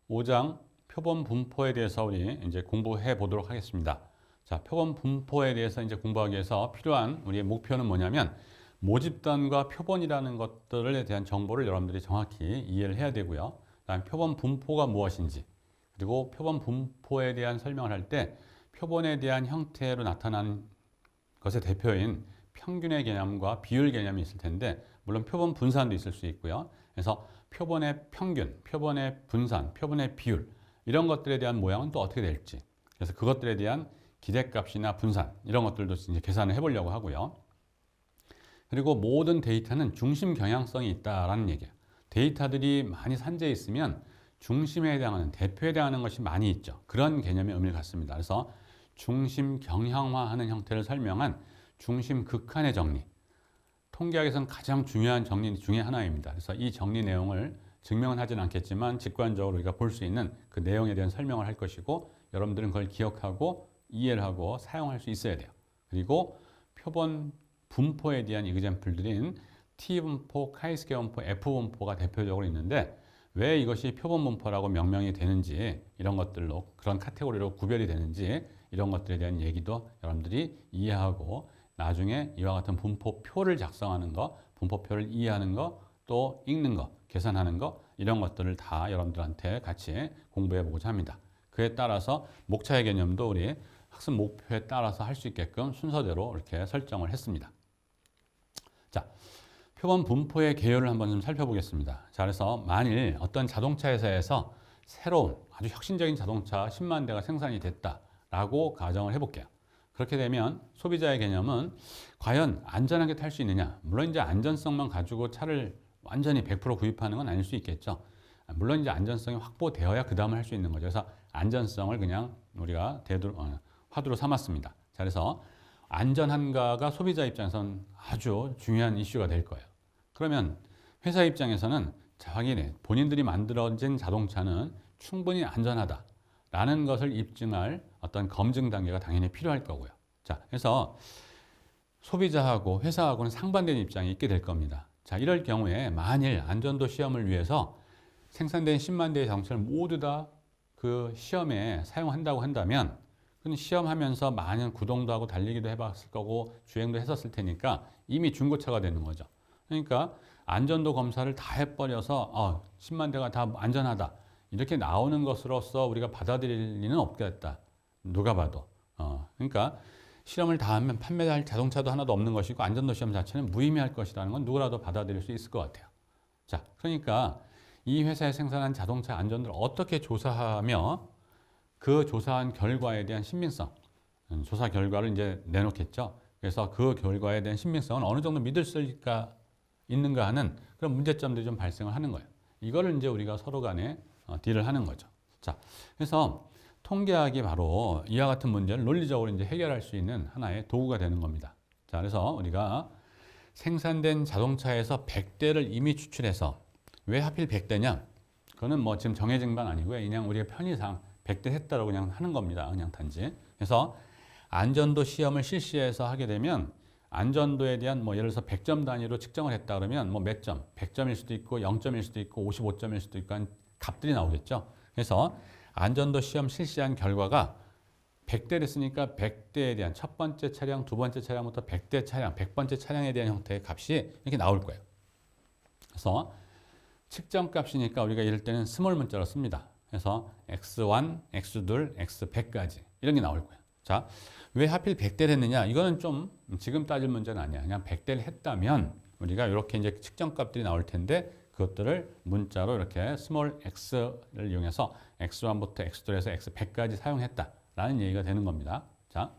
5장 표본 분포에 대해서 우리 이제 공부해 보도록 하겠습니다. 자, 표본 분포에 대해서 이제 공부하기 위해서 필요한 우리의 목표는 뭐냐면 모집단과 표본이라는 것들에 대한 정보를 여러분들이 정확히 이해를 해야 되고요. 그다음 표본 분포가 무엇인지, 그리고 표본 분포에 대한 설명을 할 때 표본에 대한 형태로 나타나는 것의 대표인 평균의 개념과 비율 개념이 있을 텐데, 물론 표본 분산도 있을 수 있고요. 그래서 표본의 평균, 표본의 분산, 표본의 비율, 이런 것들에 대한 모양은 또 어떻게 될지, 그래서 그것들에 대한 기대값이나 분산, 이런 것들도 이제 계산을 해보려고 하고요. 그리고 모든 데이터는 중심 경향성이 있다라는 얘기예요. 데이터들이 많이 산재해 있으면 중심에 해당하는, 대표에 해당하는 것이 많이 있죠. 그런 개념의 의미를 갖습니다. 그래서 중심 경향화하는 형태를 설명한 중심 극한의 정리, 통계학에서는 가장 중요한 정리 중에 하나입니다. 그래서 이 정리 내용을 증명은 하진 않겠지만 직관적으로 우리가 볼 수 있는 그 내용에 대한 설명을 할 것이고, 여러분들은 그걸 기억하고 이해를 하고 사용할 수 있어야 돼요. 그리고 표본 분포에 대한 이그젬플들인 T분포, 카이스케 분포, F분포가 대표적으로 있는데, 왜 이것이 표본 분포라고 명명이 되는지, 이런 것들로, 그런 카테고리로 구별이 되는지, 이런 것들에 대한 얘기도 여러분들이 이해하고, 나중에 이와 같은 분포표를 작성하는 거, 분포표를 이해하는 거, 또 읽는 거, 계산하는 거, 이런 것들을 다 여러분들한테 같이 공부해 보고자 합니다. 그에 따라서 목차의 개념도 우리 학습 목표에 따라서 할 수 있게끔 순서대로 이렇게 설정을 했습니다. 자, 표본 분포의 개요를 한번 좀 살펴보겠습니다. 자, 그래서 만일 어떤 자동차 회사에서 새로운 아주 혁신적인 자동차 10만 대가 생산이 됐다라고 가정을 해볼게요. 그렇게 되면 소비자의 개념은 과연 안전하게 탈 수 있느냐? 물론 이제 안전성만 가지고 차를 완전히 100% 구입하는 건 아닐 수 있겠죠. 물론 이제 안전성이 확보되어야 그 다음을 할 수 있는 거죠. 그래서 안전성을 그냥 우리가 화두로 삼았습니다. 자, 그래서 안전한가가 소비자 입장에서는 아주 중요한 이슈가 될 거예요. 그러면 회사 입장에서는 자기네 본인들이 만들어진 자동차는 충분히 안전하다라는 것을 입증할 어떤 검증 단계가 당연히 필요할 거고요. 자, 그래서 소비자하고 회사하고는 상반된 입장이 있게 될 겁니다. 자, 이럴 경우에 만일 안전도 시험을 위해서 생산된 10만 대의 자동차를 모두 다 그 시험에 사용한다고 한다면, 그건 시험하면서 많은 구동도 하고 달리기도 해봤을 거고 주행도 했었을 테니까 이미 중고차가 되는 거죠. 그러니까 안전도 검사를 다 해버려서 10만 대가 다 안전하다 이렇게 나오는 것으로서 우리가 받아들일 리는 없겠다. 누가 봐도. 그러니까 실험을 다 하면 판매할 자동차도 하나도 없는 것이고 안전도 시험 자체는 무의미할 것이라는 건 누구라도 받아들일 수 있을 것 같아요. 자, 그러니까 이 회사에 생산한 자동차 안전을 어떻게 조사하며 그 조사한 결과에 대한 신빙성, 조사 결과를 이제 내놓겠죠. 그래서 그 결과에 대한 신빙성은 어느 정도 믿을 수가 있는가 하는 그런 문제점들이 좀 발생을 하는 거예요. 이거를 이제 우리가 서로 간에 딜을 하는 거죠. 자, 그래서 통계학이 바로 이와 같은 문제를 논리적으로 이제 해결할 수 있는 하나의 도구가 되는 겁니다. 자, 그래서 우리가 생산된 자동차에서 100대를 이미 추출해서, 왜 하필 100대냐? 그거는 뭐 지금 정해진 건 아니고요. 그냥 우리가 편의상 100대 했다라고 그냥 하는 겁니다. 그냥 단지. 그래서 안전도 시험을 실시해서 하게 되면 안전도에 대한 예를 들어서 100점 단위로 측정을 했다 그러면 몇 점, 100점일 수도 있고 0점일 수도 있고 55점일 수도 있고 한 값들이 나오겠죠. 그래서 안전도 시험 실시한 결과가 100대를 했으니까 100대에 대한 첫 번째 차량, 두 번째 차량부터 100대 차량, 100번째 차량에 대한 형태의 값이 이렇게 나올 거예요. 그래서 측정 값이니까 우리가 이럴 때는 스몰 문자로 씁니다. 그래서 x1, x2, x100까지 이런 게 나올 거예요. 자, 왜 하필 100대를 했느냐? 이거는 좀 지금 따질 문제는 아니야. 그냥 100대를 했다면 우리가 이렇게 이제 측정 값들이 나올 텐데, 그것들을 문자로 이렇게 스몰 x를 이용해서 x1부터 x2에서 x100까지 사용했다라는 얘기가 되는 겁니다. 자,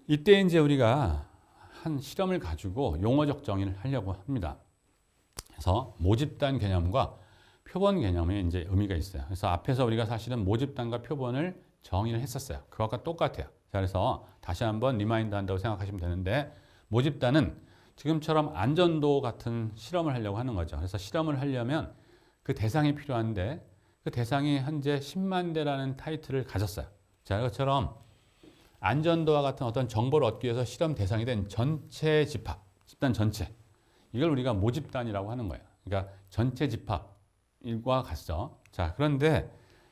이때 이제 우리가 한 실험을 가지고 용어적 정의를 하려고 합니다. 그래서 모집단 개념과 표본 개념에 이제 의미가 있어요. 그래서 앞에서 우리가 사실은 모집단과 표본을 정의를 했었어요. 그것과 똑같아요. 자, 그래서 다시 한번 리마인드 한다고 생각하시면 되는데, 모집단은 지금처럼 안전도 같은 실험을 하려고 하는 거죠. 그래서 실험을 하려면 그 대상이 필요한데, 그 대상이 현재 10만 대라는 타이틀을 가졌어요. 자, 이것처럼 안전도와 같은 어떤 정보를 얻기 위해서 실험 대상이 된 전체 집단 전체, 이걸 우리가 모집단이라고 하는 거예요. 그러니까 전체 집합, 일과 같죠. 자, 그런데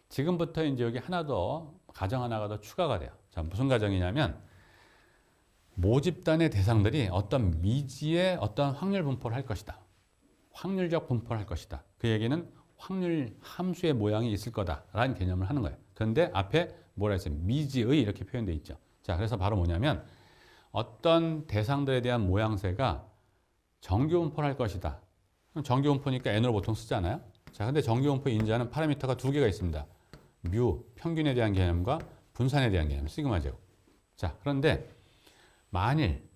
지금부터 이제 여기 하나 더, 가정 하나가 더 추가가 돼요. 자, 무슨 가정이냐면 모집단의 대상들이 어떤 미지의 어떤 확률 분포를 할 것이다. 확률적 분포를 할 것이다. 그 얘기는 확률 함수의 모양이 있을 거다라는 개념을 하는 거예요. 그런데 앞에 뭐라 했어요? 미지의 이렇게 표현되어 있죠. 자, 그래서 바로 뭐냐면 어떤 대상들에 대한 모양새가 정규분포를 할 것이다. 정규분포니까 n으로 보통 쓰잖아요. 자, 근데 정규분포 인자는 파라미터가 두 개가 있습니다. 뮤, 평균에 대한 개념과 분산에 대한 개념, 시그마 제곱. 자, 그런데 만일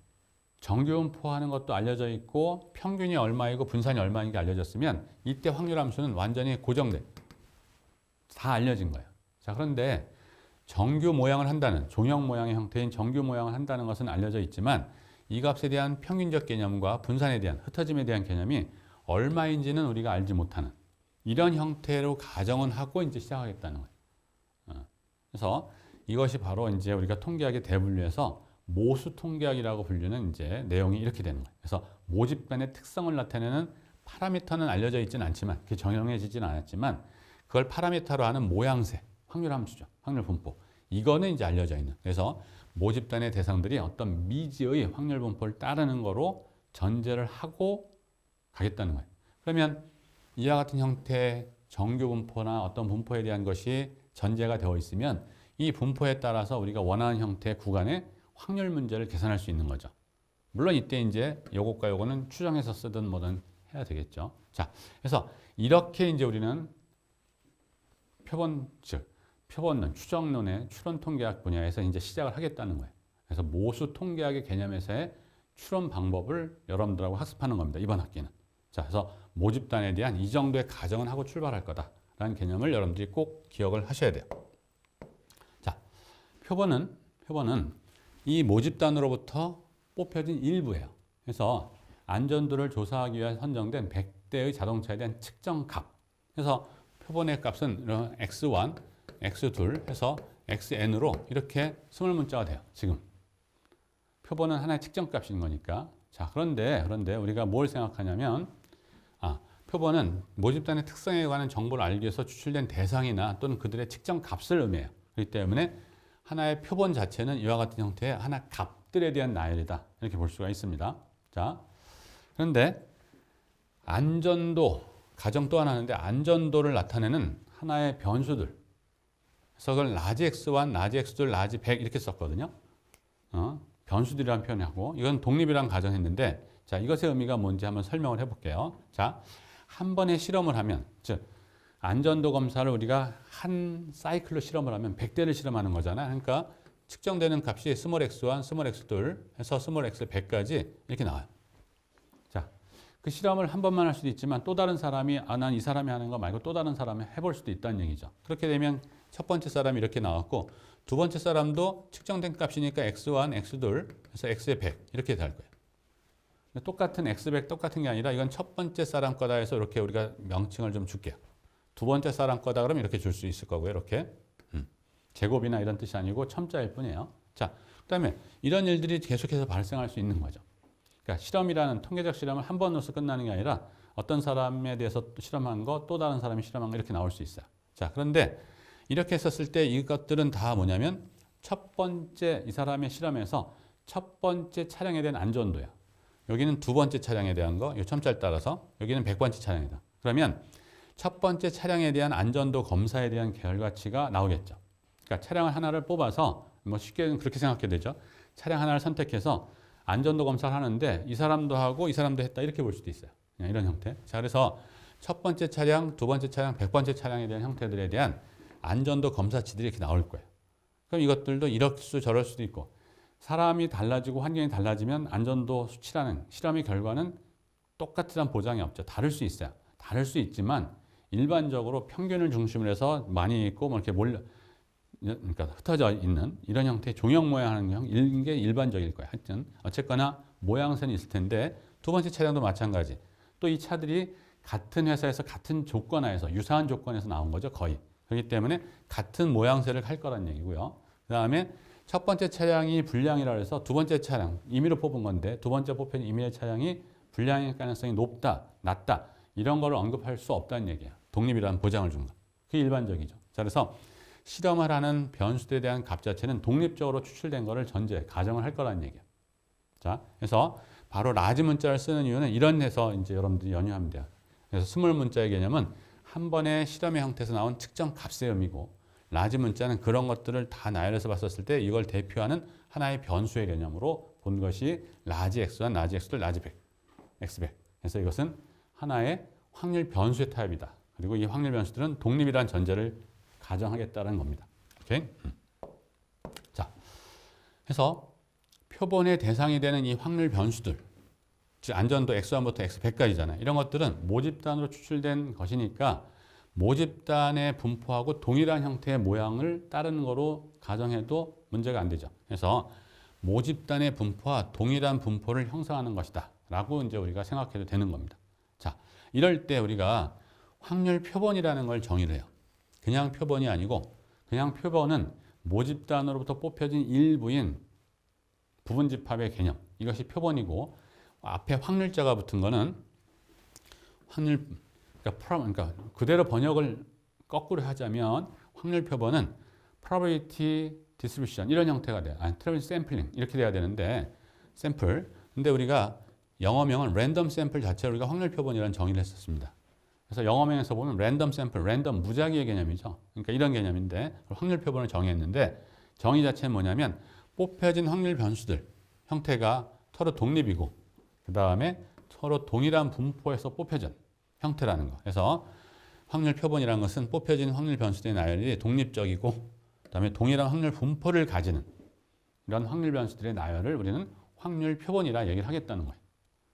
정규분포하는 것도 알려져 있고 평균이 얼마이고 분산이 얼마인 게 알려졌으면 이때 확률 함수는 완전히 고정돼. 다 알려진 거예요. 자, 그런데 정규 모양을 한다는, 종형 모양의 형태인 정규 모양을 한다는 것은 알려져 있지만 이 값에 대한 평균적 개념과 분산에 대한, 흩어짐에 대한 개념이 얼마인지는 우리가 알지 못하는 이런 형태로 가정은 하고 이제 시작하겠다는 거예요. 그래서 이것이 바로 이제 우리가 통계학의 대분류에서 모수 통계학이라고 불리는 이제 내용이 이렇게 되는 거예요. 그래서 모집단의 특성을 나타내는 파라미터는 알려져 있지는 않지만, 그게 정형해지지는 않았지만 그걸 파라미터로 하는 모양새, 확률 함수죠. 확률 분포. 이거는 이제 알려져 있는. 그래서 모집단의 대상들이 어떤 미지의 확률 분포를 따르는 거로 전제를 하고 가겠다는 거예요. 그러면 이와 같은 형태의 정규 분포나 어떤 분포에 대한 것이 전제가 되어 있으면 이 분포에 따라서 우리가 원하는 형태의 구간의 확률 문제를 계산할 수 있는 거죠. 물론 이때 이제 요것과 요거는 추정해서 쓰든 뭐든 해야 되겠죠. 자, 그래서 이렇게 이제 우리는 표본, 즉 표본론, 추정론의 추론 통계학 분야에서 이제 시작을 하겠다는 거예요. 그래서 모수 통계학의 개념에서의 추론 방법을 여러분들하고 학습하는 겁니다. 이번 학기는. 자, 그래서 모집단에 대한 이 정도의 가정은 하고 출발할 거다라는 개념을 여러분들이 꼭 기억을 하셔야 돼요. 자, 표본은 이 모집단으로부터 뽑혀진 일부예요. 그래서 안전도를 조사하기 위해 선정된 100대의 자동차에 대한 측정 값. 그래서 표본의 값은 x1, x2 해서 xn으로 이렇게 스몰문자가 돼요. 지금 표본은 하나의 측정 값인 거니까. 자, 그런데 우리가 뭘 생각하냐면 표본은 모집단의 특성에 관한 정보를 알기 위해서 추출된 대상이나 또는 그들의 측정 값을 의미해요. 그렇기 때문에 하나의 표본 자체는 이와 같은 형태의 하나 값들에 대한 나열이다. 이렇게 볼 수가 있습니다. 자, 그런데 안전도, 가정 또 하나 하는데 안전도를 나타내는 하나의 변수들. 그래서 그걸 라지 x1, 라지 x2, 라지 100 이렇게 썼거든요. 변수들이라는 표현하고 이건 독립이라는 가정했는데, 자, 이것의 의미가 뭔지 한번 설명을 해볼게요. 자, 한 번에 실험을 하면, 즉 안전도 검사를 우리가 한 사이클로 실험을 하면 100대를 실험하는 거잖아요. 그러니까 측정되는 값이 스몰 x1, 스몰 x2 해서 스몰 x 100까지 이렇게 나와요. 자, 그 실험을 한 번만 할 수도 있지만 또 다른 사람이 난 이 사람이 하는 거 말고 또 다른 사람이 해볼 수도 있다는 얘기죠. 그렇게 되면 첫 번째 사람이 이렇게 나왔고 두 번째 사람도 측정된 값이니까 x1, x2 해서 x의 100 이렇게 될 거예요. 똑같은 x100 똑같은 게 아니라 이건 첫 번째 사람 거다 해서 이렇게 우리가 명칭을 좀 줄게요. 두 번째 사람 거다 그러면 이렇게 줄 수 있을 거고요. 이렇게 제곱이나 이런 뜻이 아니고 첨자일 뿐이에요. 자, 그다음에 이런 일들이 계속해서 발생할 수 있는 거죠. 그러니까 실험이라는 통계적 실험을 한 번으로서 끝나는 게 아니라 어떤 사람에 대해서 실험한 거 또 다른 사람이 실험한 거 이렇게 나올 수 있어요. 자, 그런데 이렇게 했었을 때 이것들은 다 뭐냐면 첫 번째 이 사람의 실험에서 첫 번째 차량에 대한 안전도야. 여기는 두 번째 차량에 대한 거, 이 첨자를 따라서 여기는 100번째 차량이다. 그러면 첫 번째 차량에 대한 안전도 검사에 대한 결과치가 나오겠죠. 그러니까 차량을 하나를 뽑아서 뭐 쉽게는 그렇게 생각해도 되죠. 차량 하나를 선택해서 안전도 검사를 하는데 이 사람도 하고 이 사람도 했다 이렇게 볼 수도 있어요. 그냥 이런 형태. 자, 그래서 첫 번째 차량, 두 번째 차량, 100번째 차량에 대한 형태들에 대한 안전도 검사치들이 이렇게 나올 거예요. 그럼 이것들도 이럴 수 저럴 수도 있고 사람이 달라지고 환경이 달라지면 안전도 수치라는 실험의 결과는 똑같은 보장이 없죠. 다를 수 있어요. 다를 수 있지만 일반적으로 평균을 중심으로 해서 많이 있고 뭐 이렇게 그러니까 흩어져 있는 이런 형태의 종형 모양하는 게 일반적일 거예요. 하여튼 어쨌거나 모양새는 있을 텐데 두 번째 차량도 마찬가지. 또 이 차들이 같은 회사에서 같은 조건하에서 유사한 조건에서 나온 거죠. 거의. 그렇기 때문에 같은 모양새를 할 거란 얘기고요. 그 다음에 첫 번째 차량이 불량이라 해서 두 번째 차량 임의로 뽑은 건데 두 번째 뽑힌 임의의 차량이 불량일 가능성이 높다, 낮다 이런 걸 언급할 수 없다는 얘기야. 독립이라는 보장을 준 것. 그게 일반적이죠. 자, 그래서 실험을 하는 변수들에 대한 값 자체는 독립적으로 추출된 거를 가정을 할 거라는 얘기예요. 자, 그래서 바로 라지 문자를 쓰는 이유는 이런 데서 이제 여러분들이 연유하면 돼요. 그래서 스몰 문자의 개념은 한 번의 실험의 형태에서 나온 특정 값의 의미고, 라지 문자는 그런 것들을 다 나열해서 봤었을 때 이걸 대표하는 하나의 변수의 개념으로 본 것이 라지 X1, 라지 X2, 라지 100, X100. 그래서 이것은 하나의 확률 변수의 타입이다. 그리고 이 확률 변수들은 독립이라는 전제를 가정하겠다는 겁니다. 오케이? 자, 그래서 표본의 대상이 되는 이 확률 변수들, 즉 안전도 X1부터 X100까지잖아요. 이런 것들은 모집단으로 추출된 것이니까 모집단의 분포하고 동일한 형태의 모양을 따르는 거로 가정해도 문제가 안 되죠. 그래서 모집단의 분포와 동일한 분포를 형성하는 것이다 라고 이제 우리가 생각해도 되는 겁니다. 자, 이럴 때 우리가 확률 표본이라는 걸 정의를 해요. 그냥 표본이 아니고, 그냥 표본은 모집단으로부터 뽑혀진 일부인 부분집합의 개념, 이것이 표본이고, 앞에 확률자가 붙은 거는 확률, 그러니까 그대로 번역을 거꾸로 하자면 확률 표본은 probability distribution 이런 형태가 돼요. probability sampling 이렇게 돼야 되는데, 샘플. 근데 우리가 영어명은 랜덤 샘플 자체로 우리가 확률 표본이라는 정의를 했었습니다. 그래서 영어명에서 보면 랜덤 샘플, 랜덤 무작위의 개념이죠. 그러니까 이런 개념인데 확률 표본을 정의했는데, 정의 자체는 뭐냐면 뽑혀진 확률 변수들 형태가 서로 독립이고, 그 다음에 서로 동일한 분포에서 뽑혀진 형태라는 거. 그래서 확률 표본이라는 것은 뽑혀진 확률 변수들의 나열이 독립적이고, 그 다음에 동일한 확률 분포를 가지는 이런 확률 변수들의 나열을 우리는 확률 표본이라 얘기를 하겠다는 거예요.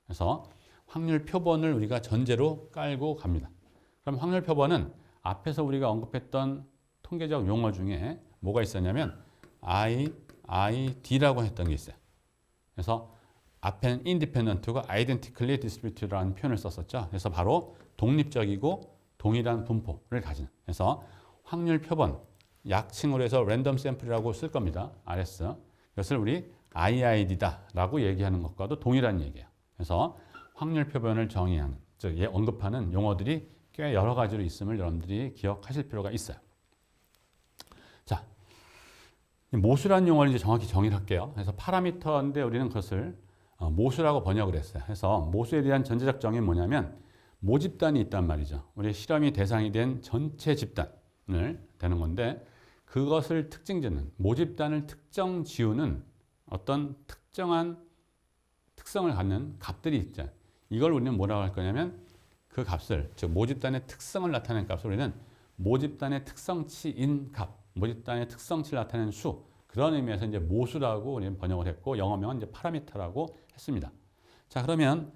그래서 확률 표본을 우리가 전제로 깔고 갑니다. 그럼 확률 표본은 앞에서 우리가 언급했던 통계적 용어 중에 뭐가 있었냐면 IID라고 했던 게 있어요. 그래서 앞에는 independent과 identically distributed라는 표현을 썼었죠. 그래서 바로 독립적이고 동일한 분포를 가지는. 그래서 확률 표본, 약칭으로 해서 랜덤 샘플이라고 쓸 겁니다. RS. 이것을 우리 IID다라고 얘기하는 것과도 동일한 얘기예요. 그래서 확률 표본을 정의하는, 즉 언급하는 용어들이 꽤 여러 가지로 있음을 여러분들이 기억하실 필요가 있어요. 자, 모수라는 용어를 이제 정확히 정의를 할게요. 그래서 파라미터인데 우리는 그것을 모수라고 번역을 했어요. 그래서 모수에 대한 전제적 정의는 뭐냐면 모집단이 있단 말이죠. 우리 실험이 대상이 된 전체 집단을 되는 건데, 그것을 특징짓는, 모집단을 특정 지우는 어떤 특정한 특성을 갖는 값들이 있죠. 이걸 우리는 뭐라고 할 거냐면 그 값을, 즉 모집단의 특성을 나타내는 값을 우리는 모집단의 특성치인 값, 모집단의 특성치를 나타내는 수, 그런 의미에서 이제 모수라고 우리는 번역을 했고, 영어명은 이제 파라미터라고 했습니다. 자, 그러면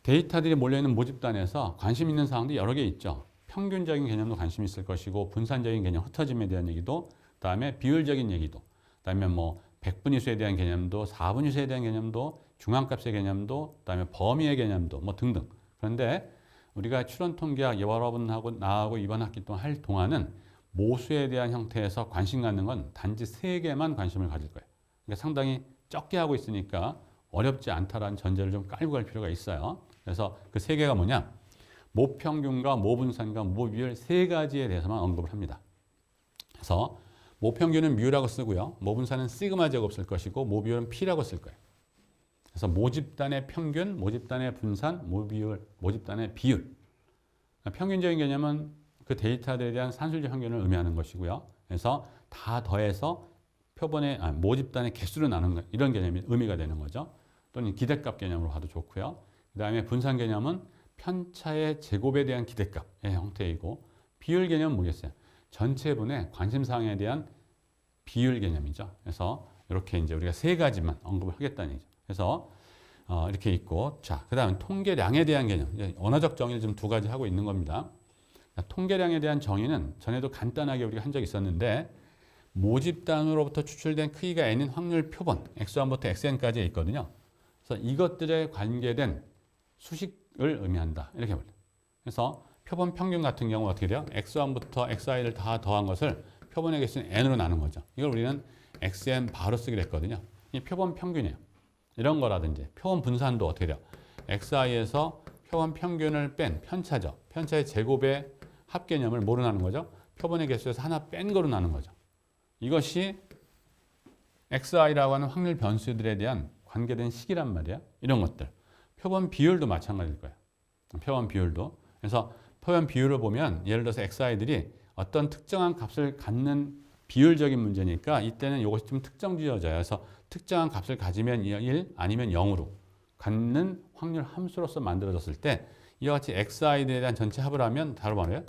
데이터들이 몰려있는 모집단에서 관심 있는 사항도 여러 개 있죠. 평균적인 개념도 관심이 있을 것이고, 분산적인 개념, 흩어짐에 대한 얘기도, 그다음에 비율적인 얘기도, 그다음에 뭐 백분위수에 대한 개념도, 4분위수에 대한 개념도, 중앙값의 개념도, 그다음에 범위의 개념도 뭐 등등. 그런데 우리가 추론 통계학 여러분하고 나하고 이번 학기 동안 할 동안은 모수에 대한 형태에서 관심 갖는 건 단지 3개만 관심을 가질 거예요. 그러니까 상당히 적게 하고 있으니까 어렵지 않다라는 전제를 좀 깔고 갈 필요가 있어요. 그래서 그 3개가 뭐냐? 모평균과 모분산과 모비율 3가지에 대해서만 언급을 합니다. 그래서 모평균은 뮤라고 쓰고요. 모분산은 시그마 제곱 쓸 것이고, 모비율은 P라고 쓸 거예요. 그래서 모집단의 평균, 모집단의 분산, 모비율, 모집단의 비율. 평균적인 개념은 그 데이터들에 대한 산술적 평균을 의미하는 것이고요. 그래서 다 더해서 표본의 모집단의 개수를 나누는 것, 이런 개념이 의미가 되는 거죠. 또는 기대값 개념으로 봐도 좋고요. 그 다음에 분산 개념은 편차의 제곱에 대한 기대값의 형태이고, 비율 개념은 뭐겠어요? 전체분의 관심사항에 대한 비율 개념이죠. 그래서 이렇게 이제 우리가 3가지만 언급을 하겠다는 얘기죠. 그래서 이렇게 있고, 자, 그 다음에 통계량에 대한 개념, 언어적 정의를 좀 2가지 하고 있는 겁니다. 통계량에 대한 정의는 전에도 간단하게 우리가 한 적이 있었는데, 모집단으로부터 추출된 크기가 n인 확률 표본, x1부터 xn까지 있거든요. 그래서 이것들에 관계된 수식을 의미한다, 이렇게 볼게요. 그래서 표본 평균 같은 경우 어떻게 돼요? x1부터 xi를 다 더한 것을 표본의 개수는 n으로 나눈 거죠. 이걸 우리는 xn 바로 쓰기로 했거든요. 이 표본 평균이에요. 이런 거라든지 표본 분산도 어떻게 돼요? xi에서 표본 평균을 뺀 편차죠. 편차의 제곱에 합개념을 뭐로 나눈 거죠? 표본의 개수에서 하나 뺀 거로 나눈 거죠. 이것이 XI라고 하는 확률 변수들에 대한 관계된 식이란 말이야. 이런 것들. 표본 비율도 마찬가지일 거야. 표본 비율도. 그래서 표본 비율을 보면 예를 들어서 XI들이 어떤 특정한 값을 갖는 비율적인 문제니까 이때는 이것이 좀 특정 지어져요. 그래서 특정한 값을 가지면 1 아니면 0으로 갖는 확률 함수로서 만들어졌을 때 이와 같이 XI들에 대한 전체 합을 하면 다른 말이에요.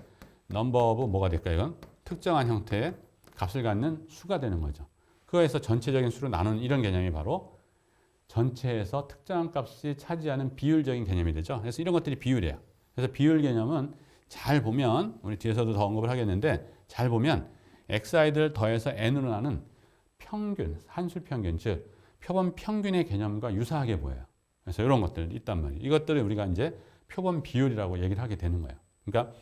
넘버 오브 뭐가 될까요? 이건 특정한 형태의 값을 갖는 수가 되는 거죠. 그거에서 전체적인 수로 나누는 이런 개념이 바로 전체에서 특정한 값이 차지하는 비율적인 개념이 되죠. 그래서 이런 것들이 비율이에요. 그래서 비율 개념은 잘 보면 우리 뒤에서도 더 언급을 하겠는데 잘 보면 XI들 더해서 N으로 나눈 평균, 산술 평균, 즉 표본 평균의 개념과 유사하게 보여요. 그래서 이런 것들이 있단 말이에요. 이것들을 우리가 이제 표본 비율이라고 얘기를 하게 되는 거예요. 그러니까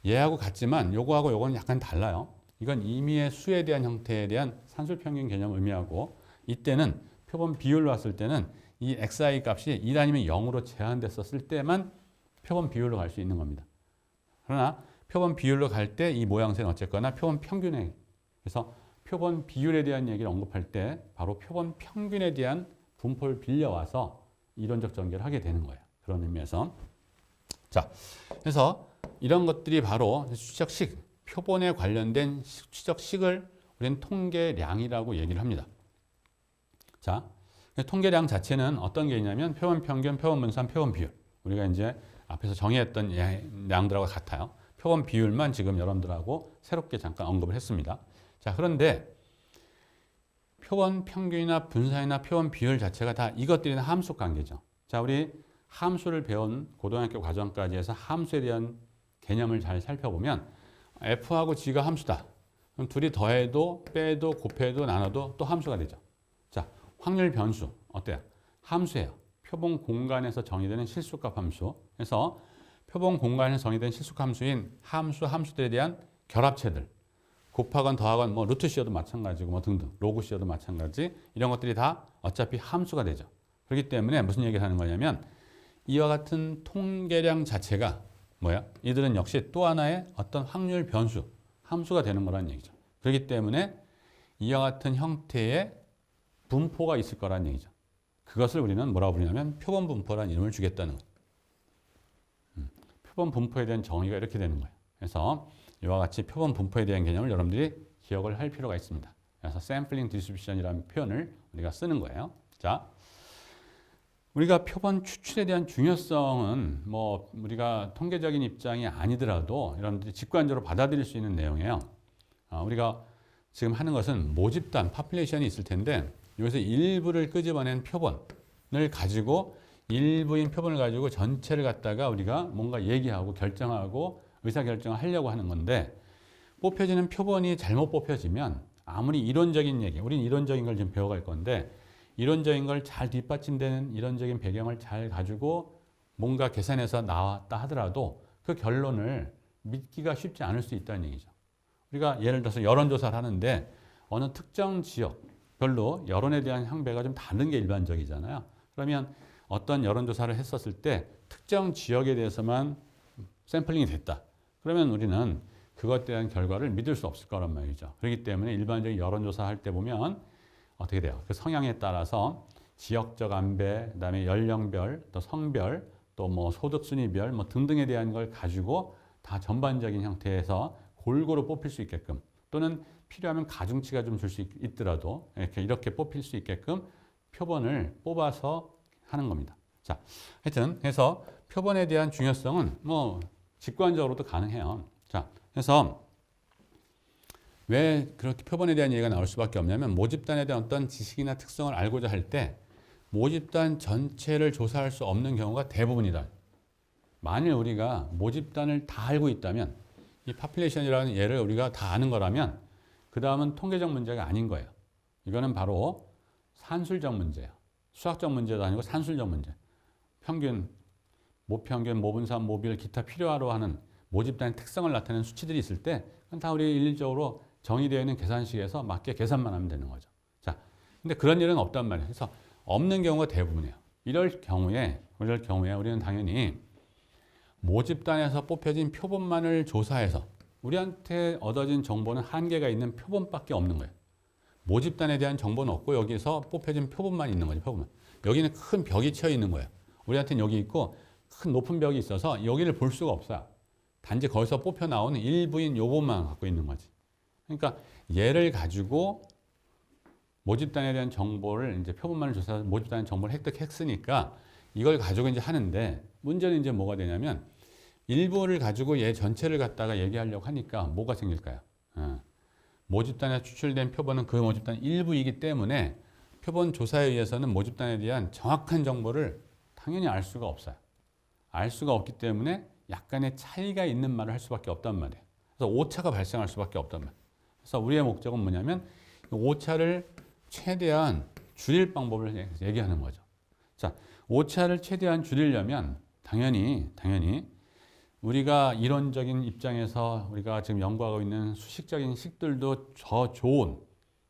얘하고 같지만 요거하고 요거는 약간 달라요. 이건 임의의 수에 대한 형태에 대한 산술 평균 개념을 의미하고 이때는 표본 비율로 왔을 때는 이 XI 값이 1 아니면 0으로 제한됐었을 때만 표본 비율로 갈 수 있는 겁니다. 그러나 표본 비율로 갈 때 이 모양새는 어쨌거나 표본 평균에 그래서 표본 비율에 대한 얘기를 언급할 때 바로 표본 평균에 대한 분포를 빌려와서 이론적 전개를 하게 되는 거예요. 그런 의미에서 자, 그래서 이런 것들이 바로 추적식, 표본에 관련된 추적식을 우리는 통계량이라고 얘기를 합니다. 자, 통계량 자체는 어떤 게 있냐면 표본 평균, 표본 분산, 표본 비율. 우리가 이제 앞에서 정의했던 양들하고 같아요. 표본 비율만 지금 여러분들하고 새롭게 잠깐 언급을 했습니다. 자, 그런데 표본 평균이나 분산이나 표본 비율 자체가 다 이것들이나 함수 관계죠. 자, 우리 함수를 배운 고등학교 과정까지 해서 함수에 대한 개념을 잘 살펴보면 F하고 G가 함수다. 그럼 둘이 더해도 빼도 곱해도 나눠도 또 함수가 되죠. 자, 확률 변수 어때요? 함수예요. 표본 공간에서 정의되는 실수값 함수. 그래서 표본 공간에서 정의된 실수값 함수인 함수들에 대한 결합체들. 곱하건 더하건 뭐 루트 씌어도 마찬가지고 뭐 등등 로그 씌어도 마찬가지 이런 것들이 다 어차피 함수가 되죠. 그렇기 때문에 무슨 얘기를 하는 거냐면 이와 같은 통계량 자체가 뭐야? 이들은 역시 또 하나의 어떤 확률 변수, 함수가 되는 거라는 얘기죠. 그렇기 때문에 이와 같은 형태의 분포가 있을 거라는 얘기죠. 그것을 우리는 뭐라고 부르냐면 표본 분포라는 이름을 주겠다는 거예요. 표본 분포에 대한 정의가 이렇게 되는 거예요. 그래서 이와 같이 표본 분포에 대한 개념을 여러분들이 기억을 할 필요가 있습니다. 그래서 샘플링 디스트리뷰션이라는 표현을 우리가 쓰는 거예요. 자, 우리가 표본 추출에 대한 중요성은 뭐 우리가 통계적인 입장이 아니더라도 여러분들이 직관적으로 받아들일 수 있는 내용이에요. 우리가 지금 하는 것은 모집단, 파퓰레이션이 있을 텐데 여기서 일부를 끄집어낸 표본을 가지고 일부인 표본을 가지고 전체를 갖다가 우리가 뭔가 얘기하고 결정하고 의사결정을 하려고 하는 건데 뽑혀지는 표본이 잘못 뽑혀지면 아무리 이론적인 얘기, 우리는 이론적인 걸 지금 배워갈 건데 이론적인 걸 잘 뒷받침되는 이론적인 배경을 잘 가지고 뭔가 계산해서 나왔다 하더라도 그 결론을 믿기가 쉽지 않을 수 있다는 얘기죠. 우리가 예를 들어서 여론조사를 하는데 어느 특정 지역별로 여론에 대한 향배가 좀 다른 게 일반적이잖아요. 그러면 어떤 여론조사를 했었을 때 특정 지역에 대해서만 샘플링이 됐다. 그러면 우리는 그것에 대한 결과를 믿을 수 없을 거란 말이죠. 그렇기 때문에 일반적인 여론조사 할 때 보면 어떻게 돼요? 그 성향에 따라서 지역적 안배, 그다음에 연령별, 또 성별, 또 뭐 소득 순위별 뭐 등등에 대한 걸 가지고 다 전반적인 형태에서 골고루 뽑힐 수 있게끔 또는 필요하면 가중치가 좀 줄 수 있더라도 이렇게 뽑힐 수 있게끔 표본을 뽑아서 하는 겁니다. 자, 하여튼 해서 표본에 대한 중요성은 뭐 직관적으로도 가능해요. 자, 그래서 왜 그렇게 표본에 대한 얘기가 나올 수밖에 없냐면 모집단에 대한 어떤 지식이나 특성을 알고자 할 때 모집단 전체를 조사할 수 없는 경우가 대부분이다. 만일 우리가 모집단을 다 알고 있다면 이 파퓰레이션이라는 예를 우리가 다 아는 거라면 그 다음은 통계적 문제가 아닌 거예요. 이거는 바로 산술적 문제예요. 수학적 문제도 아니고 산술적 문제. 평균, 모평균, 모분산, 모비율, 기타 필요하로 하는 모집단의 특성을 나타내는 수치들이 있을 때 그건 다 우리 일률적으로 정의되어 있는 계산식에서 맞게 계산만 하면 되는 거죠. 자, 근데 그런 일은 없단 말이에요. 그래서 없는 경우가 대부분이에요. 이럴 경우에 우리는 당연히 모집단에서 뽑혀진 표본만을 조사해서 우리한테 얻어진 정보는 한계가 있는 표본밖에 없는 거예요. 모집단에 대한 정보는 없고 여기서 뽑혀진 표본만 있는 거죠. 표본만. 여기는 큰 벽이 치여 있는 거예요. 우리한테는 여기 있고 큰 높은 벽이 있어서 여기를 볼 수가 없어요. 단지 거기서 뽑혀 나오는 일부인 요것만 갖고 있는 거지. 그러니까 얘를 가지고 모집단에 대한 정보를 이제 표본만을 조사해서 모집단의 정보를 획득했으니까 이걸 가지고 이제 하는데 문제는 이제 뭐가 되냐면 일부를 가지고 얘 전체를 갖다가 얘기하려고 하니까 뭐가 생길까요? 모집단에 추출된 표본은 그 모집단 일부이기 때문에 표본 조사에 의해서는 모집단에 대한 정확한 정보를 당연히 알 수가 없어요. 알 수가 없기 때문에 약간의 차이가 있는 말을 할 수밖에 없단 말이에요. 그래서 오차가 발생할 수밖에 없단 말이에요. 그래서 우리의 목적은 뭐냐면 오차를 최대한 줄일 방법을 얘기하는 거죠. 자, 오차를 최대한 줄이려면 당연히 우리가 이론적인 입장에서 우리가 지금 연구하고 있는 수식적인 식들도 더 좋은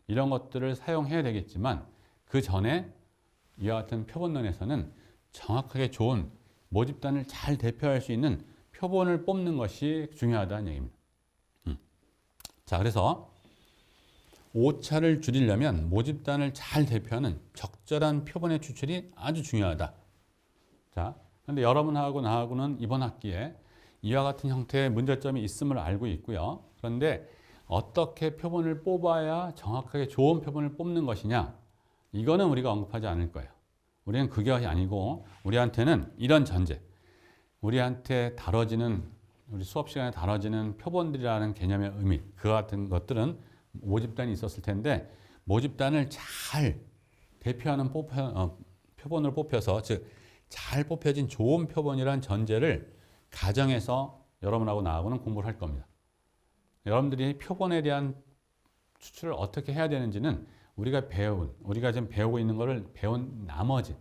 이런 것들을 사용해야 되겠지만 그 전에 이와 같은 표본론에서는 정확하게 좋은 모집단을 잘 대표할 수 있는 표본을 뽑는 것이 중요하다는 얘기입니다. 자, 그래서 오차를 줄이려면 모집단을 잘 대표하는 적절한 표본의 추출이 아주 중요하다. 자, 그런데 여러분하고 나하고는 이번 학기에 이와 같은 형태의 문제점이 있음을 알고 있고요. 그런데 어떻게 표본을 뽑아야 정확하게 좋은 표본을 뽑는 것이냐? 이거는 우리가 언급하지 않을 거예요. 우리는 그게 아니고 우리한테는 이런 전제, 우리한테 다뤄지는 우리 수업 시간에 다뤄지는 표본들이라는 개념의 의미, 그 같은 것들은 모집단이 있었을 텐데 모집단을 잘 대표하는 표본을 뽑혀서 즉 잘 뽑혀진 좋은 표본이라는 전제를 가정해서 여러분하고 나하고는 공부를 할 겁니다. 여러분들이 표본에 대한 추출을 어떻게 해야 되는지는 우리가 지금 배우고 있는 것을 배운 나머지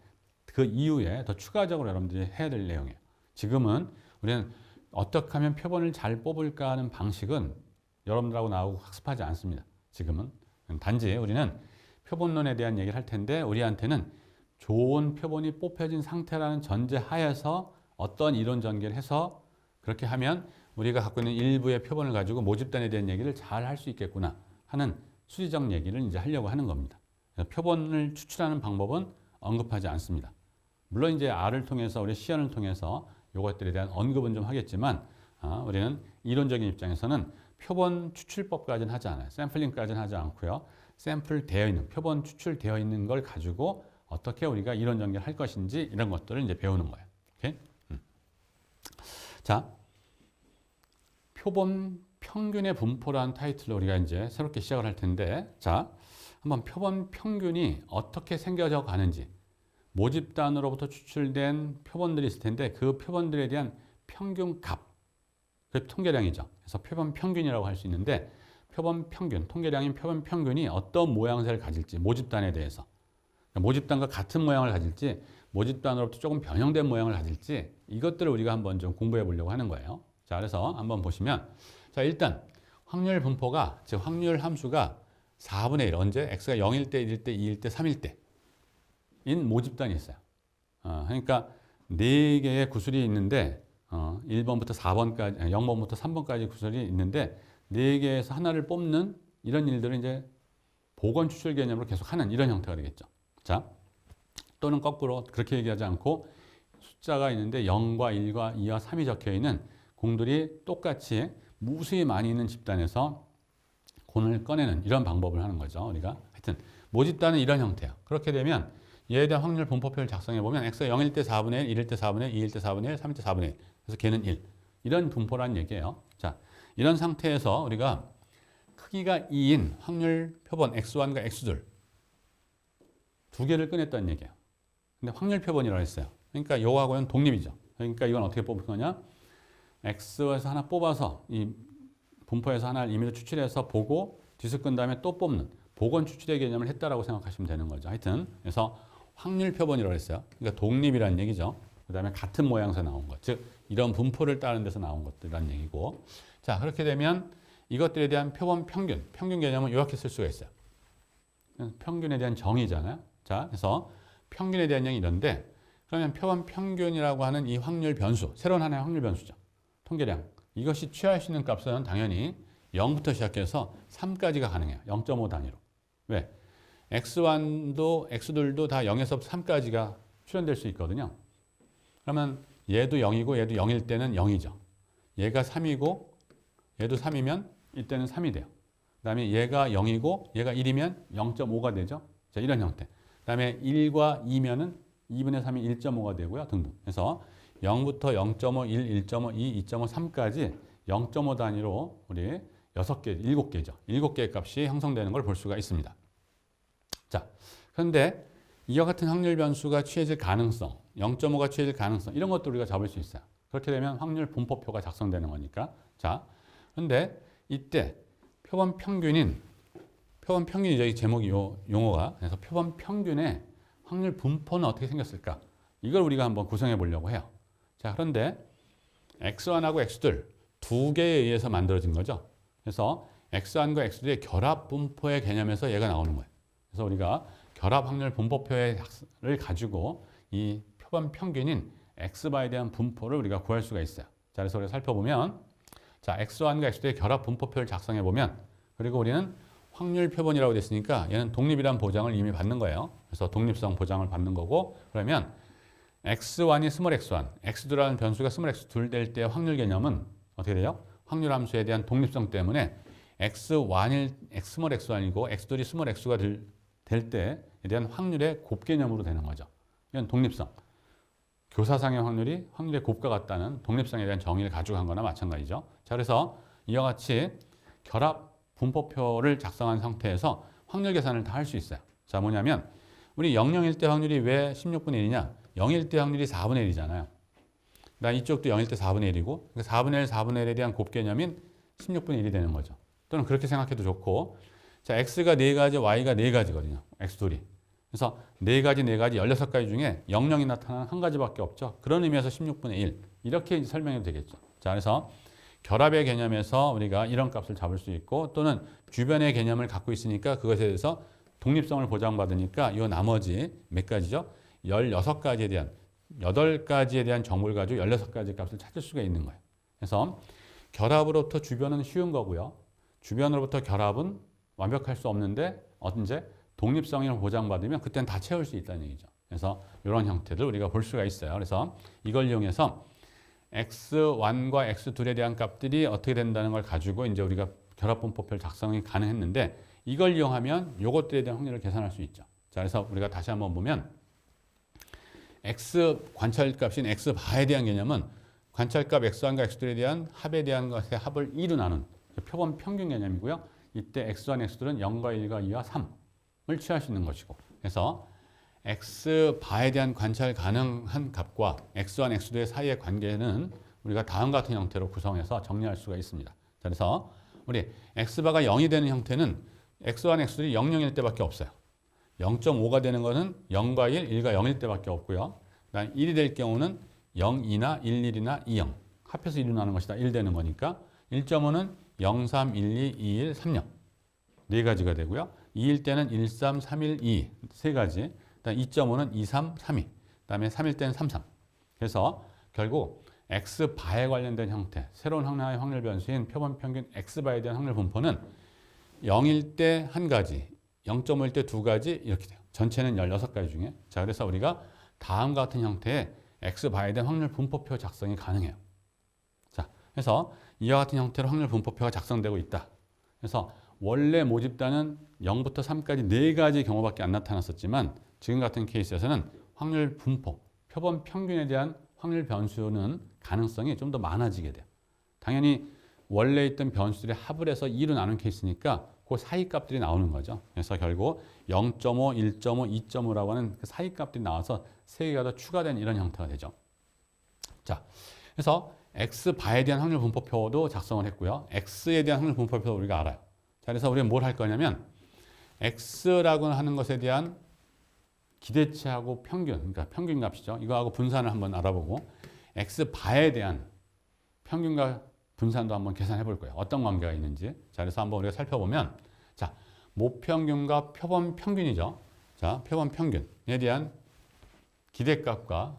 그 이후에 더 추가적으로 여러분들이 해야 될 내용이에요. 지금은 우리는 어떻게 하면 표본을 잘 뽑을까 하는 방식은 여러분들하고 나하고 학습하지 않습니다. 지금은 단지 우리는 표본론에 대한 얘기를 할 텐데 우리한테는 좋은 표본이 뽑혀진 상태라는 전제 하에서 어떤 이론 전개를 해서 그렇게 하면 우리가 갖고 있는 일부의 표본을 가지고 모집단에 대한 얘기를 잘 할 수 있겠구나 하는 수리적 얘기를 이제 하려고 하는 겁니다. 표본을 추출하는 방법은 언급하지 않습니다. 물론 이제 R을 통해서 우리 시연을 통해서 이것들에 대한 언급은 좀 하겠지만 우리는 이론적인 입장에서는 표본 추출법까지는 하지 않아요. 샘플링까지는 하지 않고요. 샘플되어 있는 표본 추출되어 있는 걸 가지고 어떻게 우리가 이론 전개를 할 것인지 이런 것들을 이제 배우는 거예요. 오케이? 자, 표본 평균의 분포라는 타이틀로 우리가 이제 새롭게 시작을 할 텐데, 자, 한번 표본 평균이 어떻게 생겨져 가는지, 모집단으로부터 추출된 표본들이 있을 텐데 그 표본들에 대한 평균 값, 그 통계량이죠. 그래서 표본 평균이라고 할 수 있는데 표본 평균, 통계량인 표본 평균이 어떤 모양새를 가질지 모집단에 대해서 모집단과 같은 모양을 가질지 모집단으로부터 조금 변형된 모양을 가질지 이것들을 우리가 한번 좀 공부해 보려고 하는 거예요. 자, 그래서 한번 보시면 자, 일단 확률 분포가 즉 확률 함수가 4분의 1 언제? x가 0일 때, 1일 때, 2일 때, 3일 때인 모집단이 있어요. 그러니까 4개의 구슬이 있는데 1번부터 4번까지 0번부터 3번까지 구슬이 있는데 4개에서 하나를 뽑는 이런 일들을 이제 보건 추출 개념으로 계속 하는 이런 형태가 되겠죠. 자, 또는 거꾸로 그렇게 얘기하지 않고 숫자가 있는데 0과 1과 2와 3이 적혀 있는 공들이 똑같이 무수히 많이 있는 집단에서 곤을 꺼내는 이런 방법을 하는 거죠. 우리가 하여튼 모집단은 이런 형태야. 그렇게 되면 얘에 대한 확률 분포표를 작성해 보면 x가 0일 때 4분의 1, 1일 때 4분의 1, 2일 때 4분의 1, 3일 때 4분의 1. 그래서 걔는 1. 이런 분포라는 얘기예요. 자, 이런 상태에서 우리가 크기가 2인 확률 표본 x1과 x2 두 개를 꺼냈다는 얘기예요. 근데 확률 표본이라고 했어요. 그러니까 요거하고는 독립이죠. 그러니까 이건 어떻게 뽑을 거냐? x에서 하나 뽑아서 이 분포에서 하나를 임의로 추출해서 보고 뒤섞은 다음에 또 뽑는 보건 추출의 개념을 했다라고 생각하시면 되는 거죠. 하여튼 그래서 확률 표본이라고 했어요. 그러니까 독립이라는 얘기죠. 그 다음에 같은 모양에서 나온 것, 즉 이런 분포를 따른 데서 나온 것들이라는 얘기고, 자, 그렇게 되면 이것들에 대한 표본 평균 개념은 이렇게 쓸 수가 있어요. 평균에 대한 정의잖아요. 자, 그래서 평균에 대한 정의 이런데, 그러면 표본 평균이라고 하는 이 확률 변수, 새로운 하나의 확률 변수죠. 통계량, 이것이 취할 수 있는 값은 당연히 0부터 시작해서 3까지가 가능해요. 0.5 단위로. 왜? x1도 x2도 다 0에서 3까지가 출현될 수 있거든요. 그러면 얘도 0이고 얘도 0일 때는 0이죠. 얘가 3이고 얘도 3이면 이때는 3이 돼요. 그 다음에 얘가 0이고 얘가 1이면 0.5가 되죠. 자, 이런 형태. 그 다음에 1과 2면은 2분의 3이 1.5가 되고요. 등등. 그래서 0부터 0.5, 1, 1.5, 2, 2.5, 3까지 0.5 단위로 우리 6개, 7개죠. 7개의 값이 형성되는 걸 볼 수가 있습니다. 자, 그런데 이와 같은 확률 변수가 취해질 가능성, 0.5가 취해질 가능성, 이런 것도 우리가 잡을 수 있어요. 그렇게 되면 확률 분포표가 작성되는 거니까. 자, 그런데 이때 표본 평균이죠. 이 제목이 용어가. 그래서 표본 평균의 확률 분포는 어떻게 생겼을까? 이걸 우리가 한번 구성해 보려고 해요. 자, 그런데 x1하고 x2 두 개에 의해서 만들어진 거죠. 그래서 x1과 x2의 결합 분포의 개념에서 얘가 나오는 거예요. 그래서 우리가 결합 확률 분포표를 가지고 이 표본 평균인 x바에 대한 분포를 우리가 구할 수가 있어요. 자, 그래서 우리가 살펴보면, 자, x1과 x2의 결합 분포표를 작성해 보면, 그리고 우리는 확률 표본이라고 됐으니까 얘는 독립이란 보장을 이미 받는 거예요. 그래서 독립성 보장을 받는 거고, 그러면 x1이 스몰 x1, x2라는 변수가 스몰 x2 될 때의 확률 개념은 어떻게 돼요? 확률 함수에 대한 독립성 때문에 x1이 스몰 x1이고 x2이 스몰 x가 될 때에 대한 확률의 곱 개념으로 되는 거죠. 이건 독립성. 교사상의 확률이 확률의 곱과 같다는 독립성에 대한 정의를 가지고 간 거나 마찬가지죠. 자, 그래서 이와 같이 결합 분포표를 작성한 상태에서 확률 계산을 다 할 수 있어요. 자, 뭐냐면 우리 0,0일 때 확률이 왜 16분의 1이냐? 0일 때 확률이 4분의 1이잖아요. 나 이쪽도 0일 때 4분의 1이고 4분의 1, 4분의 1에 대한 곱 개념인 16분의 1이 되는 거죠. 또는 그렇게 생각해도 좋고, 자, x가 4가지, y가 4가지거든요. x2이. 그래서 4가지 16가지 중에 00이 나타나는 한 가지밖에 없죠. 그런 의미에서 16분의 1. 이렇게 설명해도 되겠죠. 자, 그래서 결합의 개념에서 우리가 이런 값을 잡을 수 있고, 또는 주변의 개념을 갖고 있으니까 그것에 대해서 독립성을 보장받으니까 이 나머지 몇 가지죠? 16가지에 대한 8가지에 대한 정보를 가지고 16가지 값을 찾을 수가 있는 거예요. 그래서 결합으로부터 주변은 쉬운 거고요. 주변으로부터 결합은 완벽할 수 없는데 언제 독립성을 보장받으면 그때는 다 채울 수 있다는 얘기죠. 그래서 이런 형태들 우리가 볼 수가 있어요. 그래서 이걸 이용해서 x1과 x2에 대한 값들이 어떻게 된다는 걸 가지고 이제 우리가 결합 분포표를 작성이 가능했는데, 이걸 이용하면 요것들에 대한 확률을 계산할 수 있죠. 자, 그래서 우리가 다시 한번 보면 x 관찰값인 x바에 대한 개념은 관찰값 x1과 x2에 대한 합에 대한 것의 합을 2로 나눈 표본 평균 개념이고요. 이때 x1, x2는 0과 1과 2와 3을 취할 수 있는 것이고, 그래서 x바에 대한 관찰 가능한 값과 x1, x2의 사이의 관계는 우리가 다음과 같은 형태로 구성해서 정리할 수가 있습니다. 자, 그래서 우리 x바가 0이 되는 형태는 x1, x2이 0, 0일 때밖에 없어요. 0.5가 되는 것은 0과 1, 1과 0일 때밖에 없고요. 그다음 1이 될 경우는 0, 2나 1, 1이나 2, 0. 합해서 1로 나는 것이다. 1 되는 거니까 1.5는 0, 3, 1, 2, 2, 1, 3, 0. 네 가지가 되고요. 2일 때는 1, 3, 3, 1, 2. 세 가지. 그다음 2.5는 2, 3, 3, 2. 그다음에 3일 때는 3, 3. 그래서 결국 x바에 관련된 형태, 새로운 하나의 확률 변수인 표본 평균 x바에 대한 확률 분포는 0일 때 한 가지, 0.5일 때 두 가지 이렇게 돼요. 전체는 16가지 중에. 자, 그래서 우리가 다음과 같은 형태의 x바에 대한 확률 분포표 작성이 가능해요. 자, 그래서 이와 같은 형태로 확률 분포표가 작성되고 있다. 그래서 원래 모집단은 0부터 3까지 4가지 경우밖에 안 나타났었지만 지금 같은 케이스에서는 확률 분포, 표본 평균에 대한 확률 변수는 가능성이 좀 더 많아지게 돼요. 당연히 원래 있던 변수들이 합을 해서 2로 나눈 케이스니까 그 사이 값들이 나오는 거죠. 그래서 결국 0.5, 1.5, 2.5라고 하는 그 사이 값들이 나와서 3개가 더 추가된 이런 형태가 되죠. 자, 그래서 x바에 대한 확률 분포표도 작성을 했고요. x에 대한 확률 분포표도 우리가 알아요. 자, 그래서 우리가 뭘 할 거냐면 x라고 하는 것에 대한 기대치하고 평균, 그러니까 평균 값이죠. 이거하고 분산을 한번 알아보고 x바에 대한 평균과 분산도 한번 계산해 볼 거예요. 어떤 관계가 있는지. 자, 그래서 한번 우리가 살펴보면, 자, 모평균과 표본 평균이죠. 자, 표본 평균에 대한 기대값과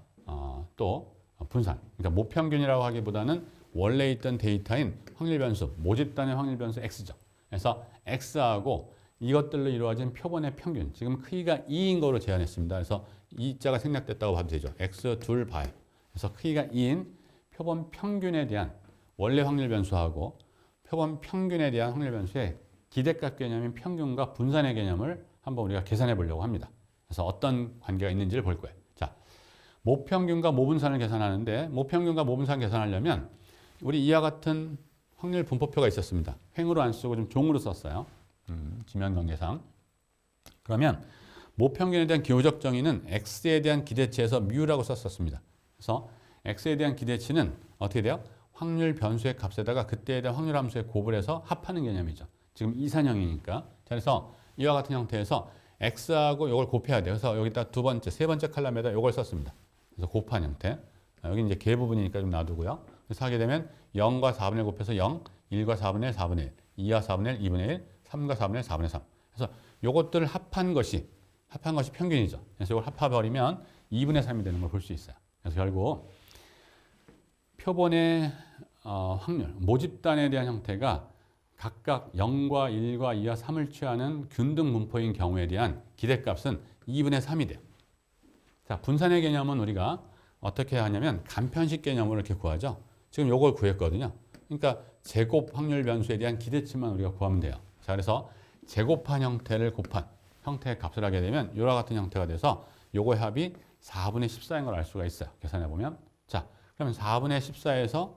또 분산. 그러니까 모평균이라고 하기보다는 원래 있던 데이터인 확률 변수, 모집단의 확률 변수 x죠. 그래서 x하고 이것들로 이루어진 표본의 평균, 지금 크기가 2인 거로 제한했습니다. 그래서 2자가 생략됐다고 봐도 되죠. x 둘 봐요. 그래서 크기가 2인 표본 평균에 대한 원래 확률 변수하고 표본 평균에 대한 확률 변수의 기대값 개념인 평균과 분산의 개념을 한번 우리가 계산해 보려고 합니다. 그래서 어떤 관계가 있는지를 볼 거예요. 자, 모평균과 모분산을 계산하는데 모평균과 모분산 계산하려면 우리 이와 같은 확률 분포표가 있었습니다. 횡으로 안 쓰고 좀 종으로 썼어요. 지면 관계상. 그러면 모평균에 대한 기호적 정의는 x에 대한 기대치에서 뮤라고 썼었습니다. 그래서 x에 대한 기대치는 어떻게 돼요? 확률 변수의 값에다가 그때에 대한 확률 함수에 곱을 해서 합하는 개념이죠. 지금 이산형이니까. 그래서 이와 같은 형태에서 x하고 이걸 곱해야 돼요. 그래서 여기다 두 번째, 세 번째 칼럼에다 이걸 썼습니다. 그래서 곱한 형태. 여기 이제 개 부분이니까 좀 놔두고요. 그래서 하게 되면 0과 4분의 1 곱해서 0, 1과 4분의 1, 4분의 1, 2와 4분의 1, 2분의 1, 3과 4분의 1, 4분의 3. 그래서 요것들을 합한 것이 평균이죠. 그래서 이걸 합해버리면 2분의 3이 되는 걸 볼 수 있어요. 그래서 결국 표본의 확률, 모집단에 대한 형태가 각각 0과 1과 2와 3을 취하는 균등 분포인 경우에 대한 기대값은 2분의 3이 돼요. 자, 분산의 개념은 우리가 어떻게 하냐면 간편식 개념으로 이렇게 구하죠. 지금 요걸 구했거든요. 그러니까 제곱 확률 변수에 대한 기대치만 우리가 구하면 돼요. 자, 그래서 제곱한 형태를 곱한 형태의 값을 하게 되면 이와 같은 형태가 돼서 요거의 합이 4분의 14인 걸 알 수가 있어요. 계산해 보면. 자, 그러면 4분의 14에서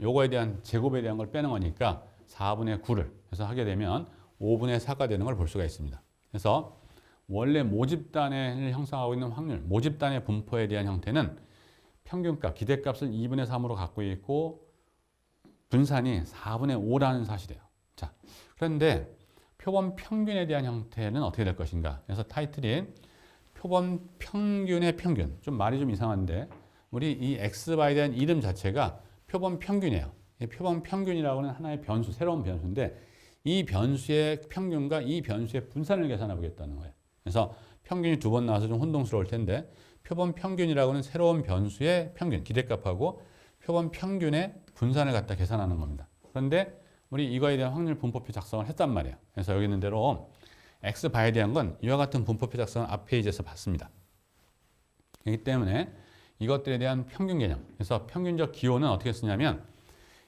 요거에 대한 제곱에 대한 걸 빼는 거니까 4분의 9를 해서 하게 되면 5분의 4가 되는 걸 볼 수가 있습니다. 그래서 원래 모집단을 형성하고 있는 확률, 모집단의 분포에 대한 형태는 평균값, 기대값을 2분의 3으로 갖고 있고 분산이 4분의 5라는 사실이에요. 자, 그런데 표본 평균에 대한 형태는 어떻게 될 것인가? 그래서 타이틀이 표본 평균의 평균. 좀 말이 좀 이상한데 우리 이 x바에 대한 이름 자체가 표본 평균이에요. 표본 평균이라고는 하나의 변수, 새로운 변수인데 이 변수의 평균과 이 변수의 분산을 계산해 보겠다는 거예요. 그래서 평균이 두 번 나와서 좀 혼동스러울 텐데 표본 평균이라고는 새로운 변수의 평균, 기대값하고 표본 평균의 분산을 갖다 계산하는 겁니다. 그런데 우리 이거에 대한 확률 분포표 작성을 했단 말이에요. 그래서 여기 있는 대로 x바에 대한 건 이와 같은 분포표 작성을 앞 페이지에서 봤습니다. 그렇기 때문에 이것들에 대한 평균 개념, 그래서 평균적 기호는 어떻게 쓰냐면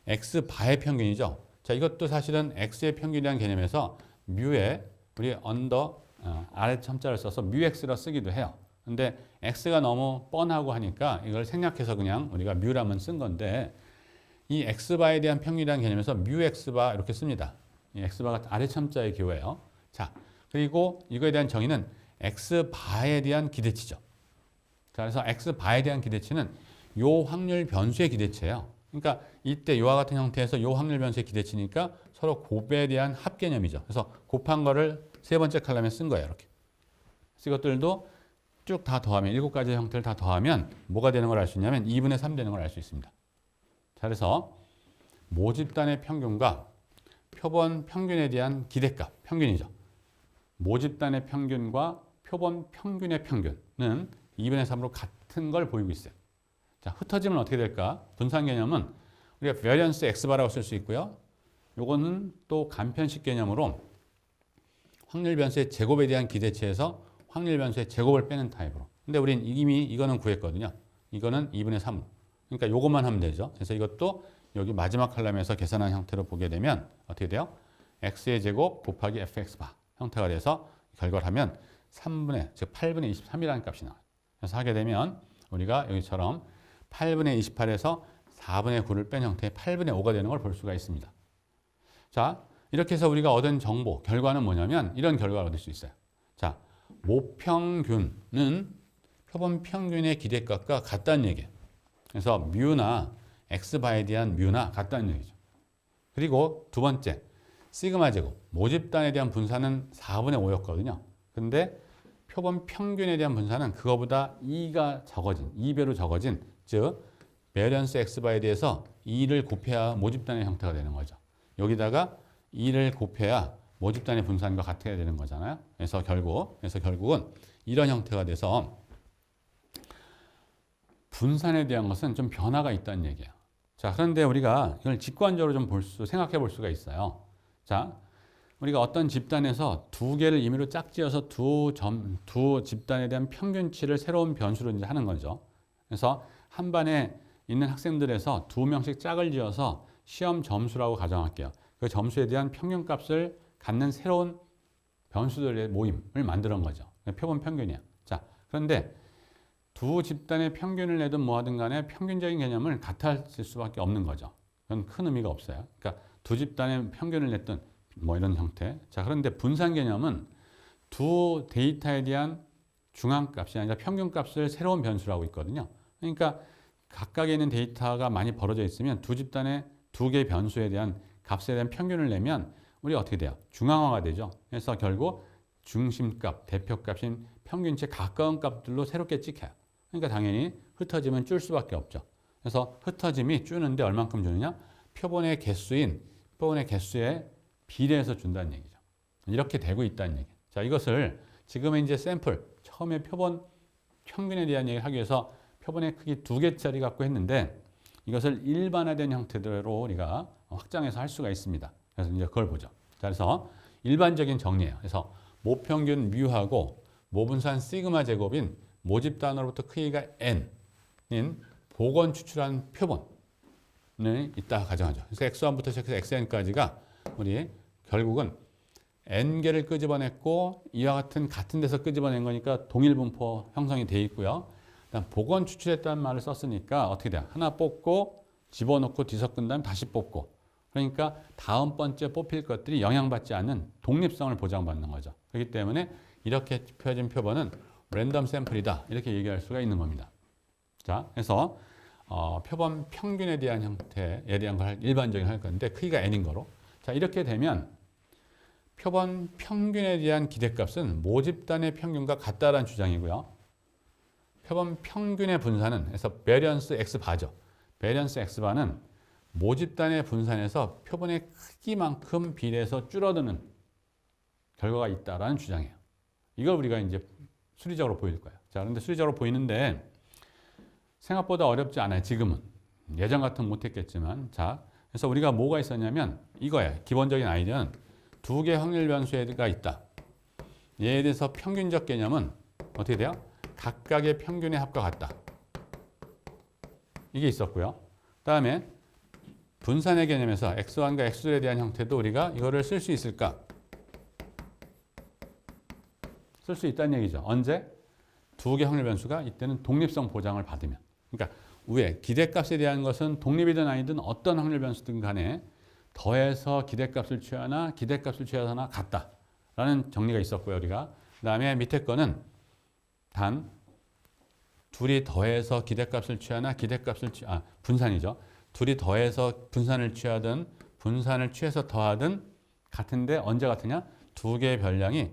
x바의 평균이죠. 자, 이것도 사실은 x의 평균이라는 개념에서 뮤에 우리 언더 아래 첨자를 써서 뮤x로 쓰기도 해요. 근데 x가 너무 뻔하고 하니까 이걸 생략해서 그냥 우리가 뮤라면 쓴 건데 이 x바에 대한 평균이라는 개념에서 뮤x바 이렇게 씁니다. 이 x바가 아래 첨자의 기호예요. 자, 그리고 이거에 대한 정의는 x바에 대한 기대치죠. 자, 그래서 x바에 대한 기대치는 요 확률 변수의 기대치예요. 그러니까 이때 이와 같은 형태에서 요 확률 변수의 기대치니까 서로 곱에 대한 합 개념이죠. 그래서 곱한 거를 세 번째 칼럼에 쓴 거예요. 이렇게. 그래서 이것들도 쭉 다 더하면 7가지 형태를 다 더하면 뭐가 되는 걸 알 수 있냐면 2분의 3 되는 걸 알 수 있습니다. 자, 그래서 모집단의 평균과 표본 평균에 대한 기대값, 평균이죠. 모집단의 평균과 표본 평균의 평균은 2분의 3으로 같은 걸 보이고 있어요. 자, 흩어지면 어떻게 될까? 분산 개념은 우리가 variance x바라고 쓸 수 있고요. 요거는 또 간편식 개념으로 확률 변수의 제곱에 대한 기대치에서 확률 변수의 제곱을 빼는 타입으로. 근데 우린 이미 이거는 구했거든요. 이거는 2분의 3. 그러니까 요것만 하면 되죠. 그래서 이것도 여기 마지막 칼럼에서 계산한 형태로 보게 되면 어떻게 돼요? x의 제곱 곱하기 fx바 형태가 돼서 결과를 하면 3분의, 즉 8분의 23이라는 값이 나와요. 그래서 하게 되면 우리가 여기처럼 8분의 28에서 4분의 9를 뺀 형태의 8분의 5가 되는 걸 볼 수가 있습니다. 자, 이렇게 해서 우리가 얻은 정보, 결과는 뭐냐면 이런 결과를 얻을 수 있어요. 자, 모평균은 표본 평균의 기대값과 같다는 얘기예요. 그래서 뮤나 x바에 대한 뮤나 같다는 얘기죠. 그리고 두 번째, 시그마 제곱, 모집단에 대한 분산은 4분의 5였거든요. 근데 표본 평균에 대한 분산은 그거보다 2가 적어진, 2배로 적어진, 즉 베리언스 x바에 대해서 2를 곱해야 모집단의 형태가 되는 거죠. 여기다가 2를 곱해야 모집단의 분산과 같아야 되는 거잖아요. 그래서 결국은 이런 형태가 돼서 분산에 대한 것은 좀 변화가 있다는 얘기예요. 자, 그런데 우리가 이걸 직관적으로 좀 생각해 볼 수가 있어요. 자, 우리가 어떤 집단에서 두 개를 임의로 짝지어서 두 집단에 대한 평균치를 새로운 변수로 이제 하는 거죠. 그래서 한 반에 있는 학생들에서 두 명씩 짝을 지어서 시험 점수라고 가정할게요. 그 점수에 대한 평균값을 갖는 새로운 변수들의 모임을 만드는 거죠. 표본 평균이야. 자, 그런데 두 집단의 평균을 내든 뭐 하든 간에 평균적인 개념을 같아질 수밖에 없는 거죠. 그건 큰 의미가 없어요. 그러니까 두 집단의 평균을 냈든 뭐 이런 형태. 자, 그런데 분산 개념은 두 데이터에 대한 중앙값이 아니라 평균값을 새로운 변수로 하고 있거든요. 그러니까 각각에 있는 데이터가 많이 벌어져 있으면 두 집단의 두 개의 변수에 대한 값에 대한 평균을 내면 우리 어떻게 돼요? 중앙화가 되죠. 그래서 결국 중심값, 대표값인 평균치에 가까운 값들로 새롭게 찍혀요. 그러니까 당연히 흩어지면 줄 수밖에 없죠. 그래서 흩어짐이 줄는데 얼만큼 주느냐? 표본의 개수에 비례해서 준다는 얘기죠. 이렇게 되고 있다는 얘기예요. 자, 이것을 지금의 이제 샘플, 처음에 표본 평균에 대한 얘기를 하기 위해서 표본의 크기 2개짜리 갖고 했는데 이것을 일반화된 형태로 우리가 확장해서 할 수가 있습니다. 그래서 이제 그걸 보죠. 자, 그래서 일반적인 정리예요. 그래서 모평균 뮤하고 모분산 시그마 제곱인 모집단으로부터 크기가 n인 복원 추출한 표본을 이따 가정하죠. 그래서 x1부터 시작해서 xn까지가 우리 결국은 n개를 끄집어냈고 이와 같은 데서 끄집어낸 거니까 동일 분포 형성이 돼 있고요. 그다음 복원 추출했다는 말을 썼으니까 어떻게 돼요? 하나 뽑고 집어넣고 뒤섞은 다음에 다시 뽑고 그러니까 다음 번째 뽑힐 것들이 영향받지 않는 독립성을 보장받는 거죠. 그렇기 때문에 이렇게 펴진 표본은 랜덤 샘플이다 이렇게 얘기할 수가 있는 겁니다. 자, 그래서 표본 평균에 대한 형태에 대한 걸 일반적인 할 건데 크기가 n인 거로 자 이렇게 되면 표본 평균에 대한 기대값은 모집단의 평균과 같다라는 주장이고요. 표본 평균의 분산은 그래서 베리언스 x바죠. 베리언스 x바는 모집단의 분산에서 표본의 크기만큼 비례해서 줄어드는 결과가 있다라는 주장이에요. 이걸 우리가 이제 수리적으로 보일 거예요. 자, 그런데 수리적으로 보이는데 생각보다 어렵지 않아요. 지금은 예전 같으면 못했겠지만 자, 그래서 우리가 뭐가 있었냐면 이거예요. 기본적인 아이디어는 두 개 확률 변수가 있다. 얘에 대해서 평균적 개념은 어떻게 돼요? 각각의 평균의 합과 같다. 이게 있었고요. 다음에 분산의 개념에서 x1과 x2에 대한 형태도 우리가 이거를 쓸 수 있을까? 쓸 수 있다는 얘기죠. 언제? 두 개 확률 변수가 이때는 독립성 보장을 받으면. 그러니까 위에 기대값에 대한 것은 독립이든 아니든 어떤 확률 변수든 간에 더해서 기대값을 취하나 기대값을 취하거나 같다라는 정리가 있었고요. 우리가. 그 다음에 밑에 거는 단 둘이 더해서 기대값을 취하나 분산이죠. 둘이 더해서 분산을 취하든 분산을 취해서 더하든 같은데 언제 같으냐? 두 개의 변량이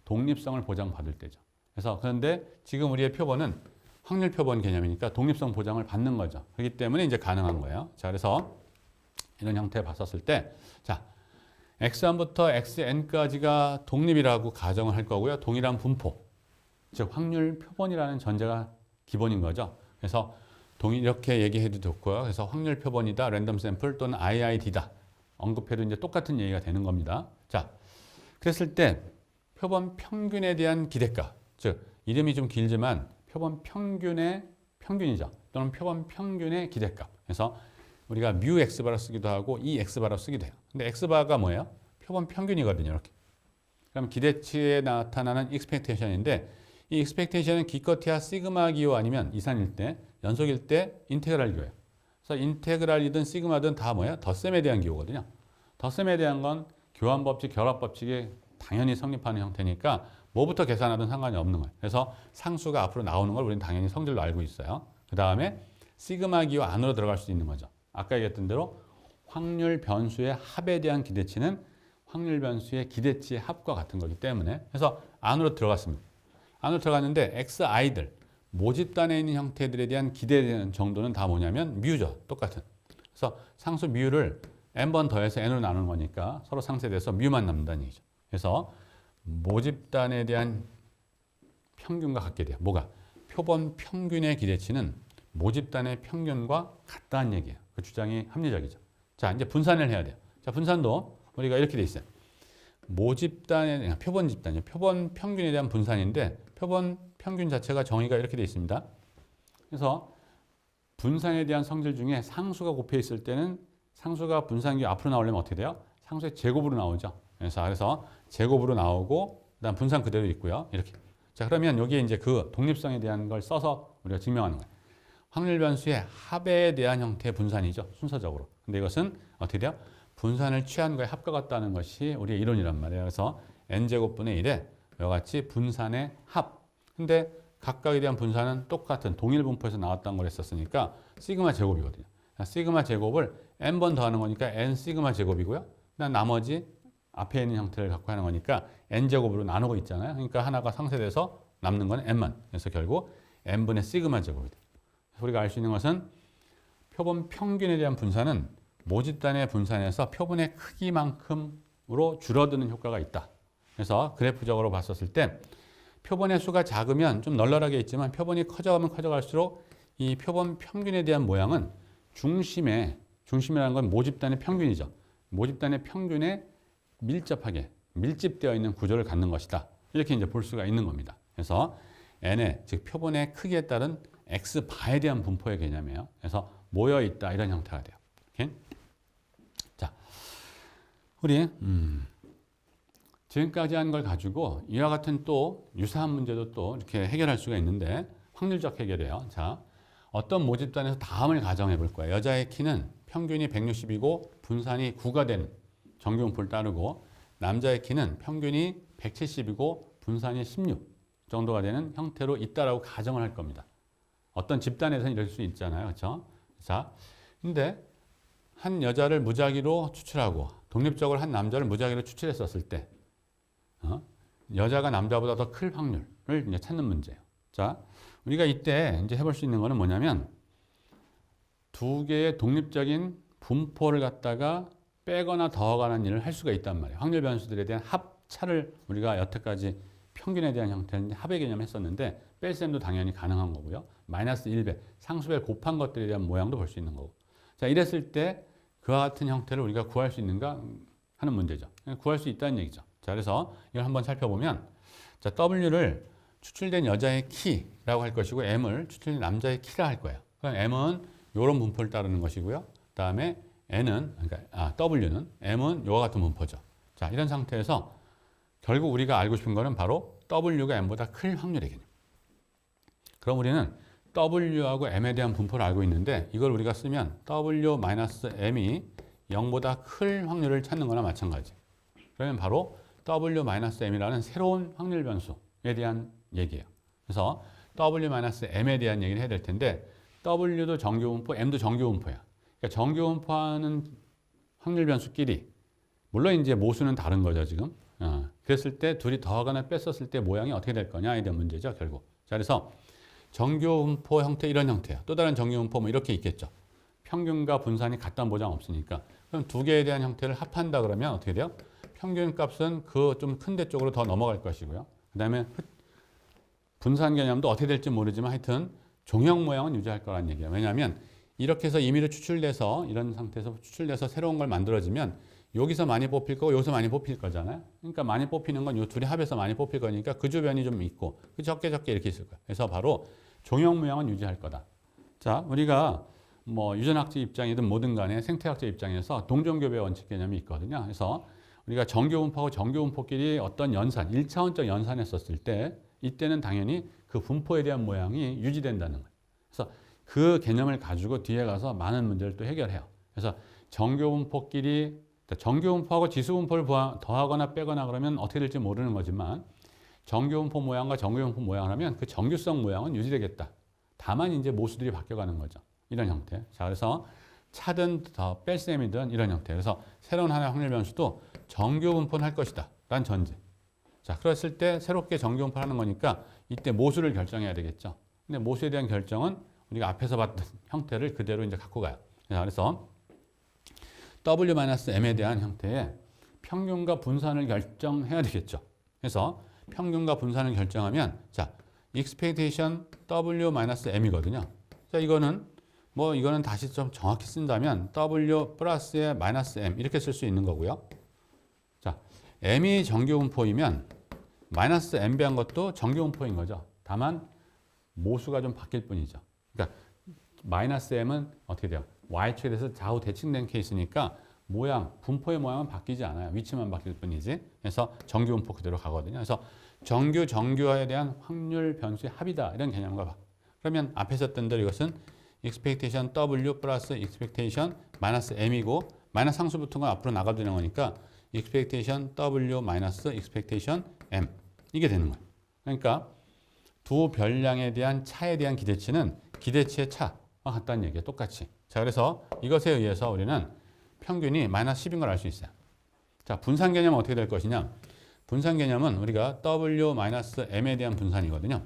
독립성을 보장받을 때죠. 그래서 그런데 지금 우리의 표본은 확률 표본 개념이니까 독립성 보장을 받는 거죠. 그렇기 때문에 이제 가능한 거예요. 자, 그래서 이런 형태 봤었을 때, 자, x1부터 xn까지가 독립이라고 가정을 할 거고요. 동일한 분포, 즉 확률 표본이라는 전제가 기본인 거죠. 그래서 이렇게 얘기해도 좋고요. 그래서 확률 표본이다, 랜덤 샘플 또는 IID다 언급해도 이제 똑같은 얘기가 되는 겁니다. 자, 그랬을 때 표본 평균에 대한 기대값, 즉 이름이 좀 길지만 표본 평균의 평균이죠. 또는 표본 평균의 기대값. 그래서 우리가 뮤 x바로 쓰기도 하고 이 x바로 쓰기도 해요. 근데 x바가 뭐예요? 표본 평균이거든요. 이렇게. 그럼 기대치에 나타나는 expectation인데 이 expectation은 기껏해야 시그마 기호 아니면 이산일 때, 연속일 때 인테그랄 기호예요. 그래서 인테그랄이든 시그마든 다 뭐예요? 덧셈에 대한 기호거든요. 덧셈에 대한 건 교환법칙, 결합법칙이 당연히 성립하는 형태니까 뭐부터 계산하든 상관이 없는 거예요. 그래서 상수가 앞으로 나오는 걸 우리는 당연히 성질로 알고 있어요. 그 다음에 시그마 기호 안으로 들어갈 수 있는 거죠. 아까 얘기했던 대로 확률 변수의 합에 대한 기대치는 확률 변수의 기대치의 합과 같은 거기 때문에 그래서 안으로 들어갔습니다. 안으로 들어갔는데 xi들, 모집단에 있는 형태들에 대한 기대 정도는 다 뭐냐면 뮤죠. 똑같은. 그래서 상수 뮤를 n번 더해서 n으로 나누는 거니까 서로 상쇄돼서 뮤만 남는다는 얘기죠. 그래서 모집단에 대한 평균과 같게 돼요. 뭐가? 표본 평균의 기대치는 모집단의 평균과 같다는 얘기예요. 그 주장이 합리적이죠. 자, 이제 분산을 해야 돼요. 자, 분산도 우리가 이렇게 돼 있어요. 모집단의 표본 집단이요. 표본 평균에 대한 분산인데 표본 평균 자체가 정의가 이렇게 돼 있습니다. 그래서 분산에 대한 성질 중에 상수가 곱해 있을 때는 상수가 분산기 앞으로 나오려면 어떻게 돼요? 상수의 제곱으로 나오죠. 그래서 제곱으로 나오고 그다음 분산 그대로 있고요. 이렇게. 자, 그러면 여기에 이제 그 독립성에 대한 걸 써서 우리가 증명하는 거예요. 확률 변수의 합에 대한 형태의 분산이죠. 순서적으로. 근데 이것은 어떻게 돼요? 분산을 취한 거에 합과 같다는 것이 우리의 이론이란 말이에요. 그래서 n제곱분의 1에 이와 같이 분산의 합. 근데 각각에 대한 분산은 똑같은 동일 분포에서 나왔다는 걸 했었으니까 시그마 제곱이거든요. 시그마 제곱을 n번 더하는 거니까 n 시그마 제곱이고요. 그다음 나머지 앞에 있는 형태를 갖고 하는 거니까 n제곱으로 나누고 있잖아요. 그러니까 하나가 상쇄돼서 남는 건 n만. 그래서 결국 n분의 시그마 제곱이 돼요. 우리가 알 수 있는 것은 표본 평균에 대한 분산은 모집단의 분산에서 표본의 크기만큼으로 줄어드는 효과가 있다. 그래서 그래프적으로 봤었을 때 표본의 수가 작으면 좀 널널하게 있지만 표본이 커져가면 커져갈수록 이 표본 평균에 대한 모양은 중심이라는 건 모집단의 평균이죠. 모집단의 평균에 밀접하게 밀집되어 있는 구조를 갖는 것이다. 이렇게 이제 볼 수가 있는 겁니다. 그래서 n의 즉 표본의 크기에 따른 x바에 대한 분포의 개념이에요. 그래서 모여 있다 이런 형태가 돼요. 이렇게. 자, 우리 지금까지 한 걸 가지고 이와 같은 또 유사한 문제도 또 이렇게 해결할 수가 있는데 확률적 해결이에요. 자, 어떤 모집단에서 다음을 가정해 볼 거예요. 여자의 키는 평균이 160이고 분산이 9가 된 정규분포를 따르고 남자의 키는 평균이 170이고 분산이 16 정도가 되는 형태로 있다라고 가정을 할 겁니다. 어떤 집단에서는 이럴 수 있잖아요. 그렇죠? 자, 근데 한 여자를 무작위로 추출하고 독립적으로 한 남자를 무작위로 추출했었을 때 여자가 남자보다 더 클 확률을 이제 찾는 문제예요. 자, 우리가 이때 이제 해볼 수 있는 거는 뭐냐면 두 개의 독립적인 분포를 갖다가 빼거나 더하거나 일을 할 수가 있단 말이에요. 확률 변수들에 대한 합차를 우리가 여태까지 평균에 대한 형태는 합의 개념 했었는데 뺄셈도 당연히 가능한 거고요. 마이너스 1배, 상수배 곱한 것들에 대한 모양도 볼 수 있는 거고. 자, 이랬을 때 그와 같은 형태를 우리가 구할 수 있는가 하는 문제죠. 구할 수 있다는 얘기죠. 자, 그래서 이걸 한번 살펴보면 자, W를 추출된 여자의 키라고 할 것이고 M을 추출된 남자의 키라 할 거예요. 그럼 M은 이런 분포를 따르는 것이고요. 그다음에 N은 W는 M은 이와 같은 분포죠. 자, 이런 상태에서 결국 우리가 알고 싶은 거는 바로 W가 M보다 클 확률의 개념. 그럼 우리는 W하고 M에 대한 분포를 알고 있는데 이걸 우리가 쓰면 W-M이 0보다 클 확률을 찾는 거나 마찬가지. 그러면 바로 W-M이라는 새로운 확률 변수에 대한 얘기예요. 그래서 W-M에 대한 얘기를 해야 될 텐데 W도 정규분포, M도 정규분포야. 그러니까 정규분포하는 확률 변수끼리 물론 이제 모수는 다른 거죠 지금. 그랬을 때 둘이 더하거나 뺐었을 때 모양이 어떻게 될 거냐에 대한 문제죠 결국. 자, 그래서 정규분포 형태 이런 형태야. 또 다른 정규분포 뭐 이렇게 있겠죠. 평균과 분산이 같다는 보장 없으니까. 그럼 두 개에 대한 형태를 합한다 그러면 어떻게 돼요? 평균 값은 그 좀 큰 데 쪽으로 더 넘어갈 것이고요. 그 다음에 분산 개념도 어떻게 될지 모르지만 하여튼 종형 모양은 유지할 거란 얘기예요. 왜냐하면 이렇게 해서 임의로 추출돼서 이런 상태에서 추출돼서 새로운 걸 만들어지면 여기서 많이 뽑힐 거고 여기서 많이 뽑힐 거잖아요. 그러니까 많이 뽑히는 건 이 둘이 합해서 많이 뽑힐 거니까 그 주변이 좀 있고 적게 이렇게 있을 거예요. 그래서 바로 종형 모양은 유지할 거다. 자, 우리가 뭐 유전학적 입장이든 뭐든 간에 생태학적 입장에서 동종교배 원칙 개념이 있거든요. 그래서 우리가 정규분포하고 정규분포끼리 어떤 연산, 1차원적 연산했었을 때 이때는 당연히 그 분포에 대한 모양이 유지된다는 거예요. 그래서 그 개념을 가지고 뒤에 가서 많은 문제를 또 해결해요. 그래서 정규분포끼리 정규분포하고 지수분포를 더하거나 빼거나 그러면 어떻게 될지 모르는 거지만 정규분포 모양과 정규분포 모양을 하면 그 정규성 모양은 유지되겠다. 다만 이제 모수들이 바뀌어가는 거죠. 이런 형태. 자, 그래서 차든 더 뺄셈이든 이런 형태. 그래서 새로운 하나의 확률 변수도 정규분포는 할 것이다. 라는 전제. 자, 그랬을 때 새롭게 정규분포를 하는 거니까 이때 모수를 결정해야 되겠죠. 근데 모수에 대한 결정은 우리가 앞에서 봤던 형태를 그대로 이제 갖고 가요. 자, 그래서 W-M에 대한 형태의 평균과 분산을 결정해야 되겠죠. 그래서 평균과 분산을 결정하면 자, expectation W-M이거든요. 자, 이거는 다시 좀 정확히 쓴다면 W 플러스에 마이너스 M 이렇게 쓸 수 있는 거고요. 자, M이 정규분포이면 마이너스 M 배한 것도 정규분포인 거죠. 다만 모수가 좀 바뀔 뿐이죠. 그러니까 마이너스 M은 어떻게 돼요? Y축에서 좌우 대칭된 케이스니까 분포의 모양은 바뀌지 않아요. 위치만 바뀔 뿐이지. 그래서 정규분포 그대로 가거든요. 그래서 정규화에 대한 확률 변수의 합이다. 이런 개념과 그러면 앞에 썼던 대로 이것은 expectation W 플러스 expectation 마이너스 M이고 마이너스 상수 붙은 건 앞으로 나가도 되는 거니까 expectation W 마이너스 expectation M 이게 되는 거예요. 그러니까 두 별량에 대한 차에 대한 기대치는 기대치의 차와 같다는 얘기예요. 똑같이. 자, 그래서 이것에 의해서 우리는 평균이 마이너스 10인 걸 알 수 있어요. 자, 분산 개념은 어떻게 될 것이냐? 분산 개념은 우리가 W 마이너스 M에 대한 분산이거든요.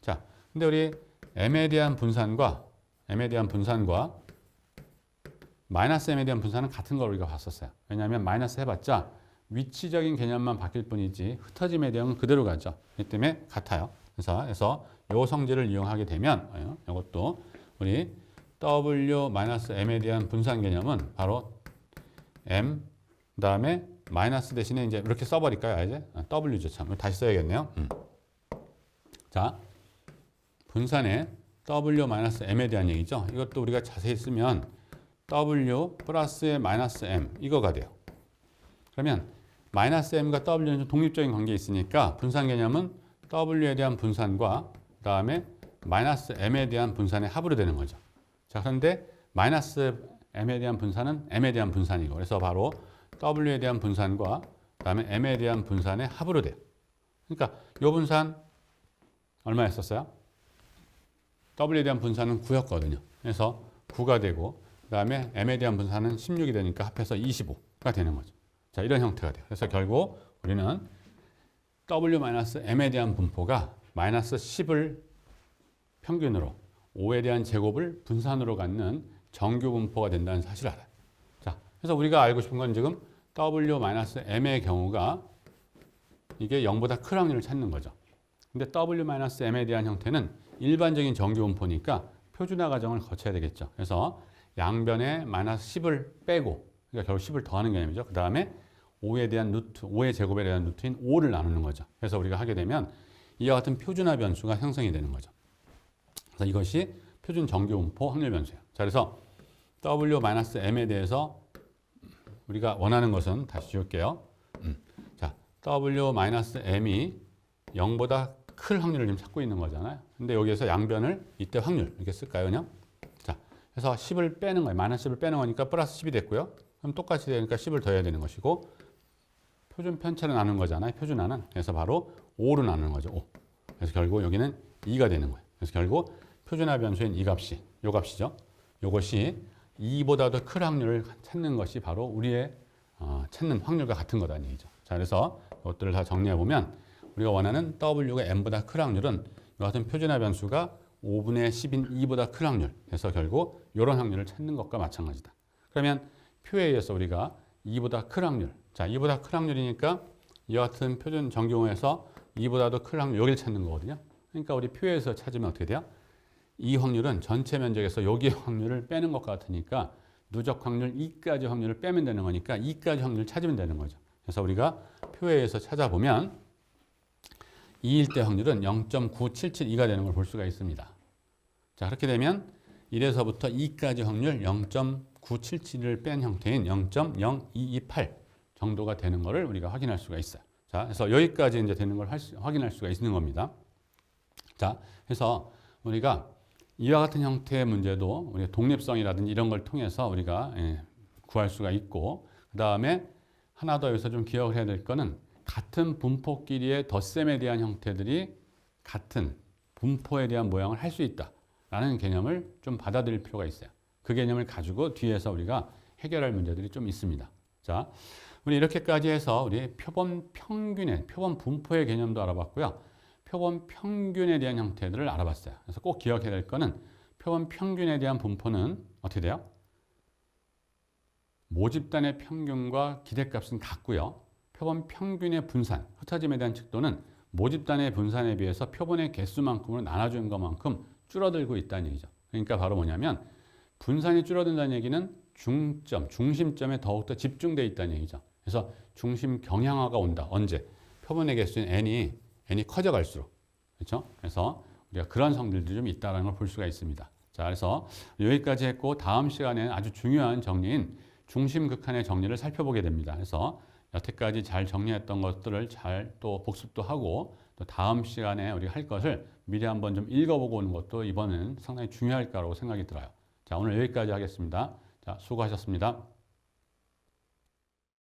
자, 근데 우리 M에 대한 분산과 마이너스 M에 대한 분산은 같은 걸 우리가 봤었어요. 왜냐하면 마이너스 해봤자 위치적인 개념만 바뀔 뿐이지 흩어짐에 대한 그대로 가죠. 이 때문에 같아요. 그래서 이 성질을 이용하게 되면 이것도 우리 W 마이너스 M에 대한 분산 개념은 바로 M 그다음에 마이너스 대신에 이제 이렇게 써버릴까요? 이제 W죠. 참 다시 써야겠네요. 자, 분산의 W 마이너스 M에 대한 얘기죠. 이것도 우리가 자세히 쓰면 W 플러스의 마이너스 M 이거가 돼요. 그러면 마이너스 M과 W는 좀 독립적인 관계에 있으니까 분산 개념은 W에 대한 분산과 그다음에 마이너스 M에 대한 분산의 합으로 되는 거죠. 자, 그런데 마이너스 M에 대한 분산은 M에 대한 분산이고 그래서 바로 W에 대한 분산과 그다음에 M에 대한 분산의 합으로 돼요. 그러니까 이 분산 얼마였었어요? W에 대한 분산은 9였거든요. 그래서 9가 되고 그다음에 M에 대한 분산은 16이 되니까 합해서 25가 되는 거죠. 자, 이런 형태가 돼요. 그래서 결국 우리는 W-M에 대한 분포가 마이너스 10을 평균으로 5에 대한 제곱을 분산으로 갖는 정규 분포가 된다는 사실을 알아요. 자, 그래서 우리가 알고 싶은 건 지금 W-M의 경우가 이게 0보다 큰 확률을 찾는 거죠. 근데 W-M에 대한 형태는 일반적인 정규 분포니까 표준화 과정을 거쳐야 되겠죠. 그래서 양변에 마이너스 10을 빼고 그러니까 결국 10을 더하는 개념이죠. 그 다음에 5에 대한 루트, 5의 제곱에 대한 루트인 5를 나누는 거죠. 그래서 우리가 하게 되면 이와 같은 표준화 변수가 형성이 되는 거죠. 그래서 이것이 표준 정규 분포 확률 변수예요. 자, 그래서 W-M에 대해서 우리가 원하는 것은 다시 지울게요. 자, W-M이 0보다 클 확률을 지금 찾고 있는 거잖아요. 근데 여기에서 양변을 이때 확률 이렇게 쓸까요, 그냥? 자, 그래서 10을 빼는 거예요. 마이너스 10을 빼는 거니까 플러스 10이 됐고요. 그럼 똑같이 되니까 10을 더해야 되는 것이고 표준 편차로 나누는 거잖아요. 표준화는. 그래서 바로 5로 나누는 거죠. 5. 그래서 결국 여기는 2가 되는 거예요. 그래서 결국 표준화 변수인 이 값이, 요 값이죠. 요것이 2보다도 큰 확률을 찾는 것이 바로 우리의 찾는 확률과 같은 거다는 얘기죠. 자, 그래서 이것들을 다 정리해 보면 우리가 원하는 W가 M보다 큰 확률은 이 같은 표준화 변수가 5분의 10인 2보다 큰 확률. 그래서 결국 이런 확률을 찾는 것과 마찬가지다. 그러면 표에 의해서 우리가 2보다 큰 확률. 자, 2보다 큰 확률이니까 이와 같은 표준 정규모에서 2보다도 큰 확률 여기를 찾는 거거든요. 그러니까 우리 표에서 찾으면 어떻게 돼요? 이 확률은 전체 면적에서 여기의 확률을 빼는 것과 같으니까 누적 확률 2까지 확률을 빼면 되는 거니까 2까지 확률을 찾으면 되는 거죠. 그래서 우리가 표에 의해서 찾아보면 2일 때 확률은 0.9772가 되는 걸 볼 수가 있습니다. 자, 그렇게 되면 1에서부터 2까지 확률 0.977을 뺀 형태인 0.0228 정도가 되는 것을 우리가 확인할 수가 있어요. 자, 그래서 여기까지 이제 되는 걸 확인할 수가 있는 겁니다. 자, 그래서 우리가 이와 같은 형태의 문제도 우리 독립성이라든지 이런 걸 통해서 우리가 구할 수가 있고, 그 다음에 하나 더 여기서 좀 기억을 해야 될 거는 같은 분포끼리의 덧셈에 대한 형태들이 같은 분포에 대한 모양을 할 수 있다라는 개념을 좀 받아들일 필요가 있어요. 그 개념을 가지고 뒤에서 우리가 해결할 문제들이 좀 있습니다. 자, 우리 이렇게까지 해서 우리 표본 분포의 개념도 알아봤고요. 표본 평균에 대한 형태들을 알아봤어요. 그래서 꼭 기억해야 될 거는 표본 평균에 대한 분포는 어떻게 돼요? 모집단의 평균과 기대값은 같고요. 표본 평균의 분산, 흩어짐에 대한 척도는 모집단의 분산에 비해서 표본의 개수만큼으로 나눠주는 것만큼 줄어들고 있다는 얘기죠. 그러니까 바로 뭐냐면 분산이 줄어든다는 얘기는 중점, 중심점에 더욱더 집중되어 있다는 얘기죠. 그래서 중심 경향화가 온다. 언제? 표본의 개수인 n이 커져갈수록. 그렇죠? 그래서 우리가 그런 성질도 좀 있다는 걸 볼 수가 있습니다. 자, 그래서 여기까지 했고 다음 시간에는 아주 중요한 정리인 중심 극한의 정리를 살펴보게 됩니다. 그래서 여태까지 잘 정리했던 것들을 잘 또 복습도 하고 또 다음 시간에 우리가 할 것을 미리 한번 좀 읽어보고 오는 것도 이번에는 상당히 중요할 거라고 생각이 들어요. 자, 오늘 여기까지 하겠습니다. 자, 수고하셨습니다.